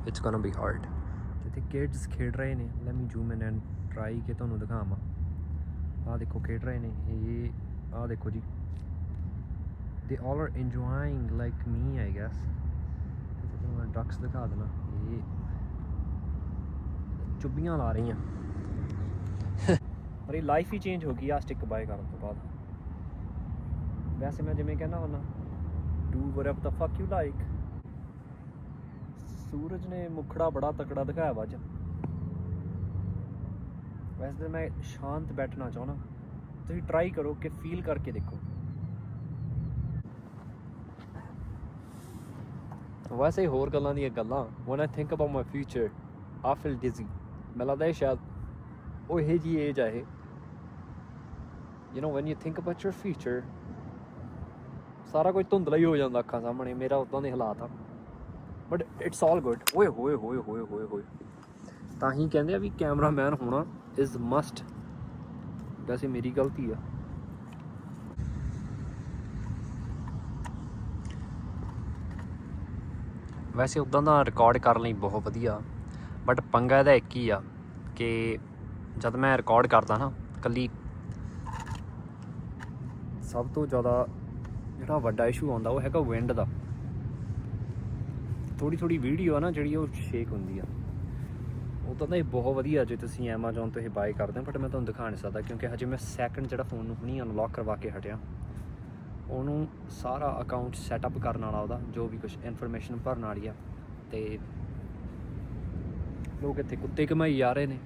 it's ਗੋਨਾ B hard. ਜਿੱਥੇ ਕਿਡਸ ਖੇਡ ਰਹੇ ਨੇ, light me zoom in and try ਕਿ ਤੁਹਾਨੂੰ ਦਿਖਾਵਾਂ। ਆਹ ਦੇਖੋ ਖੇਡ ਰਹੇ ਨੇ, ਇਹ ਆਹ ਦੇਖੋ ਜੀ, ਦੇ all are enjoying like me I guess. ਤੁਹਾਨੂੰ ਮੈਂ ਡਰੱਗਸ ਦਿਖਾ ਦੇਣਾ, ਇਹ ਚੁੱਬੀਆਂ ਲਾ ਰਹੀਆਂ। ਮੇਰੀ ਲਾਈਫ ਹੀ ਚੇਂਜ ਹੋ ਗਈ ਆ ਸਟਿੱਕ ਬਾਏ ਕਰਨ ਤੋਂ ਬਾਅਦ। ਵੈਸੇ ਮੈਂ ਜਿਵੇਂ ਕਹਿੰਦਾ ਹੁੰਦਾ, do whatever the fuck you like. ਸੂਰਜ ਨੇ ਮੁਖੜਾ ਬੜਾ ਤਕੜਾ ਦਿਖਾਇਆ ਵਾ ਅੱਜ। ਵੈਸੇ ਤਾਂ ਮੈਂ ਸ਼ਾਂਤ ਬੈਠਣਾ ਚਾਹੁੰਦਾ, ਤੁਸੀਂ ਟਰਾਈ ਕਰੋ ਕਿ ਫੀਲ ਕਰਕੇ ਦੇਖੋ। ਵੈਸੇ ਹੋਰ ਗੱਲਾਂ ਦੀਆਂ ਗੱਲਾਂ, when I think about my future I feel dizzy। ਮੈਨੂੰ ਲੱਗਦਾ ਸ਼ਾਇਦ ਉਹ ਇਹ ਜਿਹੀ ਏਜ ਆ ਇਹ, you know when you think about your future, ਸਾਰਾ ਕੁਝ ਧੁੰਦਲਾ ਹੀ ਹੋ ਜਾਂਦਾ ਅੱਖਾਂ ਸਾਹਮਣੇ। ਮੇਰਾ ਉੱਦਾਂ ਦੇ ਹਾਲਾਤ ਆ, ਬਟ ਇਟਸ ਆਲ ਗੁੱਡ। ਓਏ ਹੋਏ ਹੋਏ ਹੋਏ ਹੋਏ ਹੋਏ, ਤਾਂ ਹੀ ਕਹਿੰਦੇ ਆ ਵੀ ਕੈਮਰਾਮੈਨ ਹੋਣਾ ਇਜ਼ ਮਸਟ। ਵੈਸੇ ਮੇਰੀ ਗਲਤੀ ਆ। ਵੈਸੇ ਉੱਦਾਂ ਦਾ ਰਿਕਾਰਡ ਕਰਨ ਲਈ ਬਹੁਤ ਵਧੀਆ, ਬਟ ਪੰਗਾ ਇਹਦਾ ਇੱਕ ਹੀ ਆ ਕਿ ਜਦ ਮੈਂ ਰਿਕਾਰਡ ਕਰਦਾ ਨਾ ਇਕੱਲੀ, ਸਭ ਤੋਂ ਜ਼ਿਆਦਾ ਜਿਹੜਾ ਵੱਡਾ ਇਸ਼ੂ ਆਉਂਦਾ ਉਹ ਹੈਗਾ ਵਿੰਡ ਦਾ। ਥੋੜ੍ਹੀ ਵੀਡੀਓ ਆ ਨਾ ਜਿਹੜੀ, ਉਹ ਸ਼ੇਕ ਹੁੰਦੀ ਆ। ਉੱਦਾਂ ਤਾਂ ਇਹ ਬਹੁਤ ਵਧੀਆ ਜੇ ਤੁਸੀਂ ਐਮਾਜ਼ੋਨ ਤੋਂ ਇਹ ਬਾਏ ਕਰਦੇ ਹੋ, ਬਟ ਮੈਂ ਤੁਹਾਨੂੰ ਦਿਖਾ ਨਹੀਂ ਸਕਦਾ ਕਿਉਂਕਿ ਹਜੇ ਮੈਂ ਸੈਕਿੰਡ ਜਿਹੜਾ ਫ਼ੋਨ ਨੂੰ ਹੁਣੀ ਅਨਲੌਕ ਕਰਵਾ ਕੇ ਹਟਿਆ, ਉਹਨੂੰ ਸਾਰਾ ਅਕਾਊਂਟ ਸੈਟਅਪ ਕਰਨ ਵਾਲਾ, ਉਹਦਾ ਜੋ ਵੀ ਕੁਛ ਇਨਫੋਰਮੇਸ਼ਨ ਭਰਨ ਵਾਲੀ ਆ। ਅਤੇ ਲੋਕ ਇੱਥੇ ਕੁੱਤੇ ਘੁਮਾਈ ਜਾ ਰਹੇ ਨੇ।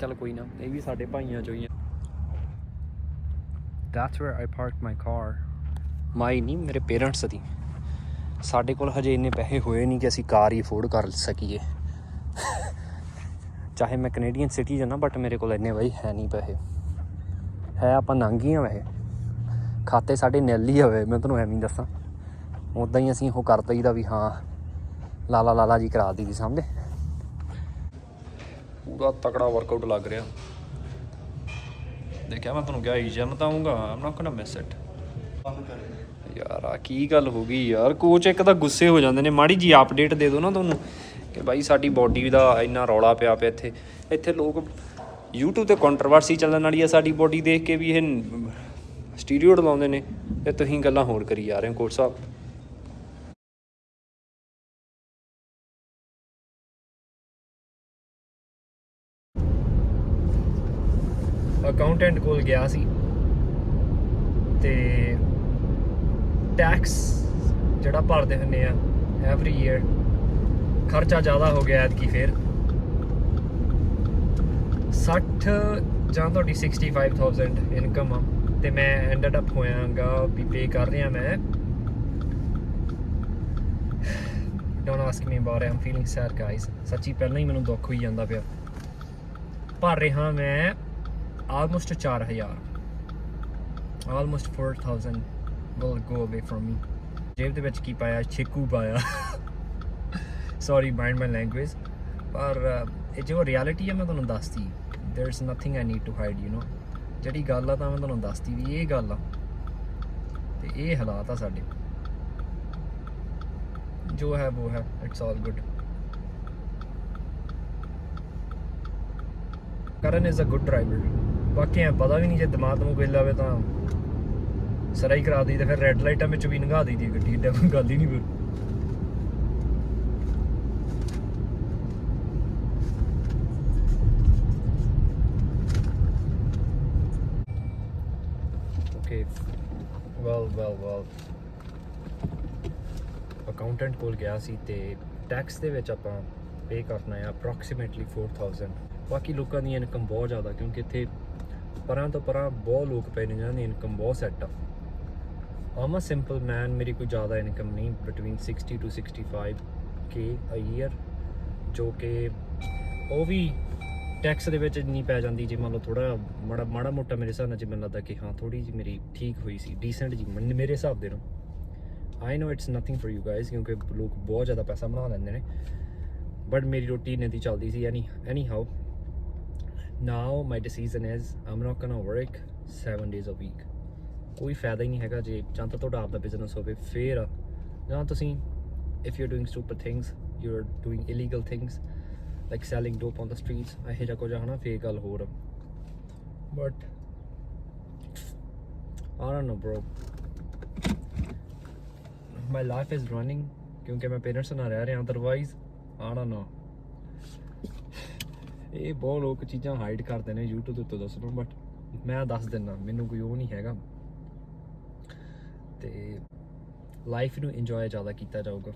ਚੱਲ ਕੋਈ ਨਾ, ਇਹ ਵੀ ਸਾਡੇ ਭਾਈਆਂ ਚੋਂ ਹੀ ਆ। That's where I parked my car। ਮਾਈ ਨਹੀਂ, ਮੇਰੇ ਪੇਰੈਂਟਸ ਦੀ। ਸਾਡੇ ਕੋਲ ਹਜੇ ਇੰਨੇ ਪੈਸੇ ਹੋਏ ਨਹੀਂ ਕਿ ਅਸੀਂ ਕਾਰ ਹੀ ਅਫੋਰਡ ਕਰ ਸਕੀਏ। ਚਾਹੇ ਮੈਂ ਕੈਨੇਡੀਅਨ ਸਿਟੀਜ਼ਨ ਹਾਂ, ਬਟ ਮੇਰੇ ਕੋਲ ਇੰਨੇ ਬਾਈ ਹੈ ਨਹੀਂ ਪੈਸੇ। ਹੈ ਆਪਾਂ ਨੰਗੀ ਹਾਂ, ਵੈਸੇ ਖਾਤੇ ਸਾਡੇ ਨਿਲ ਹੀ ਹੋਵੇ, ਮੈਂ ਤੁਹਾਨੂੰ ਐਵੇਂ ਦੱਸਾਂ। ਉੱਦਾਂ ਹੀ ਅਸੀਂ ਉਹ ਕਰ ਦਈਦਾ ਵੀ ਹਾਂ ਲਾਲਾ ਜੀ ਕਰਾ ਦੀ ਸਮਝੇ। ਪੂਰਾ ਤਕੜਾ ਵਰਕਆਊਟ ਲੱਗ ਰਿਹਾ। ਦੇਖਿਆ ਮੈਂ ਤੁਹਾਨੂੰ ਕਿਹਾ ਹੀ ਜਿਮ ਤਾਂ ਆਊਂਗਾ, ਆਮ ਨਾਟ ਗੋਨਾ ਮਿਸ ਇਟ। ਯਾਰ ਆ ਕੀ ਗੱਲ ਹੋ ਗਈ ਯਾਰ, ਕੋਚ ਇੱਕ ਤਾਂ ਗੁੱਸੇ ਹੋ ਜਾਂਦੇ ਨੇ, ਮਾੜੀ ਜੀ ਅਪਡੇਟ ਦੇ ਦਿਓ ਨਾ ਤੁਹਾਨੂੰ ਕਿ ਬਾਈ ਸਾਡੀ ਬੋਡੀ ਦਾ ਇੰਨਾ ਰੌਲਾ ਪਿਆ ਇੱਥੇ ਲੋਕ YouTube ਤੇ ਕੰਟਰੋਵਰਸੀ ਚੱਲਣ ਵਾਲੀ ਆ ਸਾਡੀ ਬੋਡੀ ਦੇਖ ਕੇ ਵੀ ਇਹ ਸਟੀਰੀਓਡ ਲਾਉਂਦੇ ਨੇ, ਤੇ ਤੁਸੀਂ ਗੱਲਾਂ ਹੋਰ ਕਰੀ ਜਾ ਰਹੇ ਹੋ ਕੋਚ ਸਾਹਿਬ। ਅਕਾਊਂਟੈਂਟ ਕੋਲ ਗਿਆ ਸੀ ਤੇ ਟੈਕਸ ਜਿਹੜਾ ਭਰਦੇ ਹੁੰਦੇ ਆ ਐਵਰੀ ਈਅਰ, ਖਰਚਾ ਜ਼ਿਆਦਾ ਹੋ ਗਿਆ ਐਤਕੀ। ਫਿਰ 60 ਜਾਂ ਤੁਹਾਡੀ 65000 ਇਨਕਮ ਆ ਤੇ ਮੈਂ ਐਂਡਡ ਅਪ ਹੋਇਆਗਾ ਵੀ ਪੇ ਕਰ ਰਿਹਾ ਮੈਂ don't ask me about it I'm feeling sad guys ਸੱਚੀ ਪਹਿਲਾਂ ਹੀ ਮੈਨੂੰ ਦੁੱਖ ਹੋਈ ਜਾਂਦਾ ਪਿਆ ਭਰ ਰਿਹਾ ਮੈਂ almost 4000 almost 4000 will go away from me ਜੇਬ ਦੇ ਵਿੱਚ ਕੀ ਪਾਇਆ ਛੇਕੂ ਪਾਇਆ ਸੌਰੀ ਮਾਈਂਡ ਮਾਈ ਲੈਂਗੁਏਜ ਪਰ ਇਹ ਜੋ ਰਿਐਲਿਟੀ ਹੈ ਮੈਂ ਤੁਹਾਨੂੰ ਦੱਸਤੀ there is nothing I need to hide you know ਜਿਹੜੀ ਗੱਲ ਆ ਤਾਂ ਮੈਂ ਤੁਹਾਨੂੰ ਦੱਸਤੀ ਵੀ ਇਹ ਗੱਲ ਆ ਤੇ ਇਹ ਹਾਲਾਤ ਆ ਸਾਡੇ ਜੋ ਹੈ ਉਹ ਹੈ ਇਟਸ ਆਲ ਗੁੱਡ ਕਰਨ ਇਜ਼ ਅ ਗੁੱਡ ਡਰਾਈਵਰ ਬਾਕੀ ਐ ਪਤਾ ਵੀ ਨਹੀਂ ਜੇ ਦਿਮਾਗ ਨੂੰ ਕੋਈ ਲਾਵੇ ਤਾਂ ਸਰਾਈ ਕਰਾ ਦੀ ਤੇ ਫਿਰ ਰੈੱਡ ਲਾਈਟਾਂ ਵਿੱਚ ਵੀ ਲੰਘਾ ਦੀ ਗੱਡੀ ਏਡਾ ਕੋਈ ਗੱਲ ਹੀ ਨਹੀਂ ਫਿਰ ਓਕੇ ਵੈਲ ਅਕਾਊਂਟੈਂਟ ਕੋਲ ਗਿਆ ਸੀ ਤੇ ਟੈਕਸ ਦੇ ਵਿੱਚ ਆਪਾਂ ਪੇ ਕਰਨਾ ਹੈ ਅਪਰੋਕਸੀਮੇਟਲੀ 4000 ਬਾਕੀ ਲੋਕਾਂ ਦੀ ਇਨਕਮ ਬਹੁਤ ਜ਼ਿਆਦਾ ਕਿਉਂਕਿ ਇੱਥੇ ਪਰਾਂ ਤੋਂ ਪਰਾਂ ਬਹੁਤ ਲੋਕ ਪਏ ਨੇ ਜਿਹਨਾਂ ਦੀ ਇਨਕਮ ਬਹੁਤ ਸੈੱਟ ਆ ਆਮ ਅ ਸਿੰਪਲ ਮੈਨ ਮੇਰੀ ਕੋਈ ਜ਼ਿਆਦਾ ਇਨਕਮ ਨਹੀਂ between 60 to 65K a year ਜੋ ਕਿ ਉਹ ਵੀ ਟੈਕਸ ਦੇ ਵਿੱਚ ਨਹੀਂ ਪੈ ਜਾਂਦੀ ਜੇ ਮੰਨ ਲਓ ਥੋੜਾ ਮਾੜਾ ਮੋਟਾ ਮੇਰੇ ਹਿਸਾਬ ਨਾਲ ਜੇ ਮੈਨੂੰ ਲੱਗਦਾ ਕਿ ਹਾਂ ਥੋੜੀ ਜਿਹੀ ਮੇਰੀ ਠੀਕ ਹੋਈ ਸੀ ਡੀਸੈਂਟ ਜੀ ਮੇਰੇ ਹਿਸਾਬ ਦੇ ਨਾਲ I know it's nothing for you guys ਕਿਉਂਕਿ ਲੋਕ ਬਹੁਤ ਜ਼ਿਆਦਾ ਪੈਸਾ ਬਣਾ ਲੈਂਦੇ ਨੇ ਬਟ ਮੇਰੀ ਰੋਟੀ ਇੰਨੇ ਦੀ ਚੱਲਦੀ ਸੀ anyhow now my decision is I'm not gonna work 7 days a week ਕੋਈ ਫਾਇਦਾ ਹੀ ਨਹੀਂ ਹੈਗਾ ਜੇ ਜਾਂ ਤਾਂ ਤੁਹਾਡਾ ਆਪਦਾ ਬਿਜ਼ਨਸ ਹੋਵੇ ਫਿਰ ਜਾਂ ਤੁਸੀਂ if you're doing stupid things you're doing illegal things like selling dope on the streets ਇਹ ਜਿਹਾ ਕੁਝ ਹਨਾ ਫੇਕ ਗੱਲ ਹੋਰ but I don't know bro my life is running ਕਿਉਂਕਿ ਮੈਂ ਪੇਰੈਂਟਸ ਨਾਲ ਰਹਿ ਰਿਹਾ otherwise I don't know ਇਹ ਬਹੁਤ ਲੋਕ ਚੀਜ਼ਾਂ ਹਾਈਡ ਕਰਦੇ ਨੇ YouTube ਦੇ ਉੱਤੇ ਦੱਸਣੋਂ ਬਟ ਮੈਂ ਦੱਸ ਦਿੰਦਾ ਮੈਨੂੰ ਕੋਈ ਉਹ ਨਹੀਂ ਹੈਗਾ ਤੇ ਲਾਈਫ ਨੂੰ ਇੰਜੋਏ ਜ਼ਿਆਦਾ ਕੀਤਾ ਜਾਊਗਾ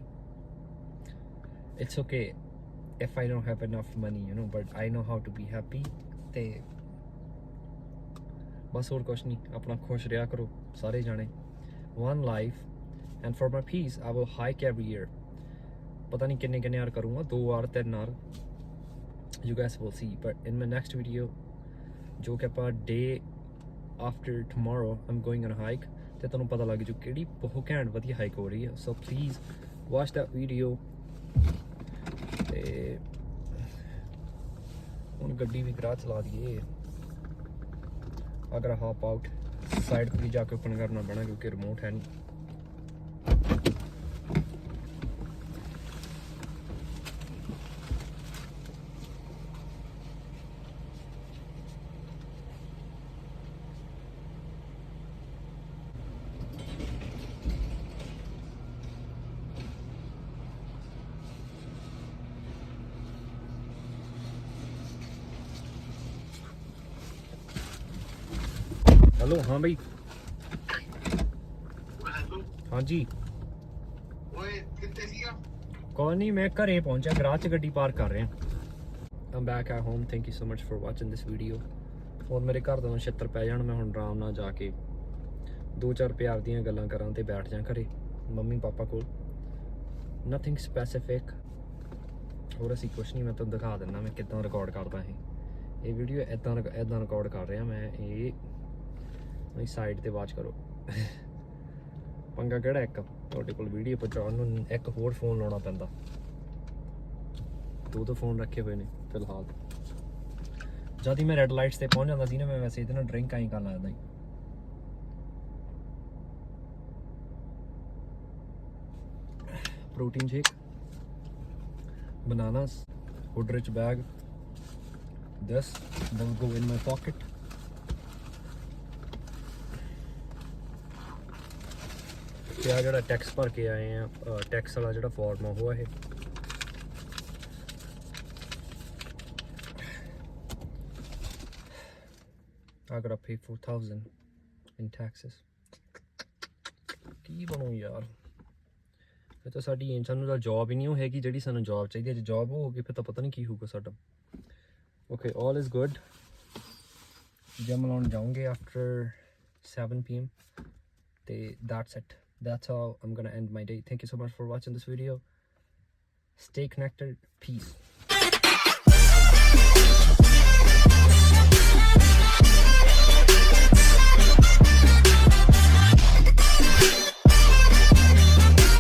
it's okay if I don't have enough money you know but I know how to be happy ਤੇ ਬਸ ਹੋਰ ਕੁਛ ਨਹੀਂ ਆਪਣਾ ਖੁਸ਼ ਰਿਹਾ ਕਰੋ ਸਾਰੇ ਜਾਣੇ one life and for my peace I will hike every year ਪਤਾ ਨਹੀਂ ਕਿੰਨੇ ਯਾਰ ਕਰੂੰਗਾ 2 ਵਾਰ 3 ਵਾਰ you guys will see but in my next video ਜੋ ਕਿ ਆਪਾਂ day after tomorrow I'm going on a hike ਤੇ ਤੁਹਾਨੂੰ ਪਤਾ ਲੱਗ ਜੂ ਕਿਹੜੀ ਬਹੁਤ ਘੈਂਟ ਵਧੀਆ ਹਾਈਕ ਹੋ ਰਹੀ ਹੈ so please watch that video ਤੇ ਹੁਣ ਗੱਡੀ ਵੀ ਕਰਾ ਚਲਾ ਦਈਏ ਅਗਰ ਹੌਪ ਆਊਟ ਸਾਈਡ ਤੇ ਜਾ ਕੇ ਓਪਨ ਕਰਨਾ ਪੈਣਾ ਕਿਉਂਕਿ ਰਿਮੋਟ ਹੈ ਨਹੀਂ हेलो हाँ भाई हाँ जी कोई नहीं मैं घरे पहुंचा गराज च गड्डी पार्क कर रहा I'm back at home thank you so much for watching this video और मेरे घर दोनों छेत्र पै जाण मैं हुण आराम नाल जाके 2-4 प्यार दियां गल्लां करां ते बैठ जा घरे मम्मी पापा कोल nothing specific और असीं कुछ नहीं मैं तुहानूं दिखा दिंदा मैं किदां रिकॉर्ड करदा ਇਹ ਵੀਡੀਓ ਇਦਾਂ ਰਿਕਾਰਡ ਕਰ ਰਿਹਾ ਮੈਂ ਇਹ ਨਹੀਂ ਸਾਈਡ ਤੇ ਵਾਚ ਕਰੋ ਪੰਗਾ ਕਿਹੜਾ ਇੱਕ ਤੁਹਾਡੇ ਕੋਲ ਵੀਡੀਓ ਪਹੁੰਚਾਉਣ ਨੂੰ ਇੱਕ ਹੋਰ ਫੋਨ ਲਾਉਣਾ ਪੈਂਦਾ 2 ਫੋਨ ਰੱਖੇ ਹੋਏ ਨੇ ਫਿਲਹਾਲ ਜਦ ਹੀ ਮੈਂ ਰੈੱਡ ਲਾਈਟਸ ਤੇ ਪਹੁੰਚ ਜਾਂਦਾ ਸੀ ਨਾ ਮੈਂ ਵੈਸੇ ਇਹਦੇ ਨਾਲ ਡਰਿੰਕ ਆਈ ਕਰਨ ਲੱਗਦਾ ਸੀ protein shake bananas wood rich bag this will go in my pocket ਤੇ ਆ ਜਿਹੜਾ ਟੈਕਸ ਭਰ ਕੇ ਆਏ ਆ ਟੈਕਸ ਵਾਲਾ ਜਿਹੜਾ ਫਾਰਮ ਆ ਉਹ ਇਹ I gotta pay 4,000 in taxes ਕੀ ਬਣੂ ਯਾਰ ਇਹ ਤਾਂ ਸਾਡੀ ਸਾਨੂੰ ਤਾਂ ਜੌਬ ਹੀ ਨਹੀਂ ਉਹ ਹੈਗੀ ਜਿਹੜੀ ਸਾਨੂੰ ਜੌਬ ਚਾਹੀਦੀ ਹੈ ਜੇ ਜੌਬ ਹੋਊਗੀ ਫਿਰ ਤਾਂ ਪਤਾ ਨਹੀਂ ਕੀ ਹੋਊਗਾ ਸਾਡਾ okay all is good gym ਲਾਉਣ ਜਾਊਂਗੇ after 7 p.m. ਤੇ that's it. That's how I'm gonna end my day. Thank you so much for watching this video. Stay connected. Peace.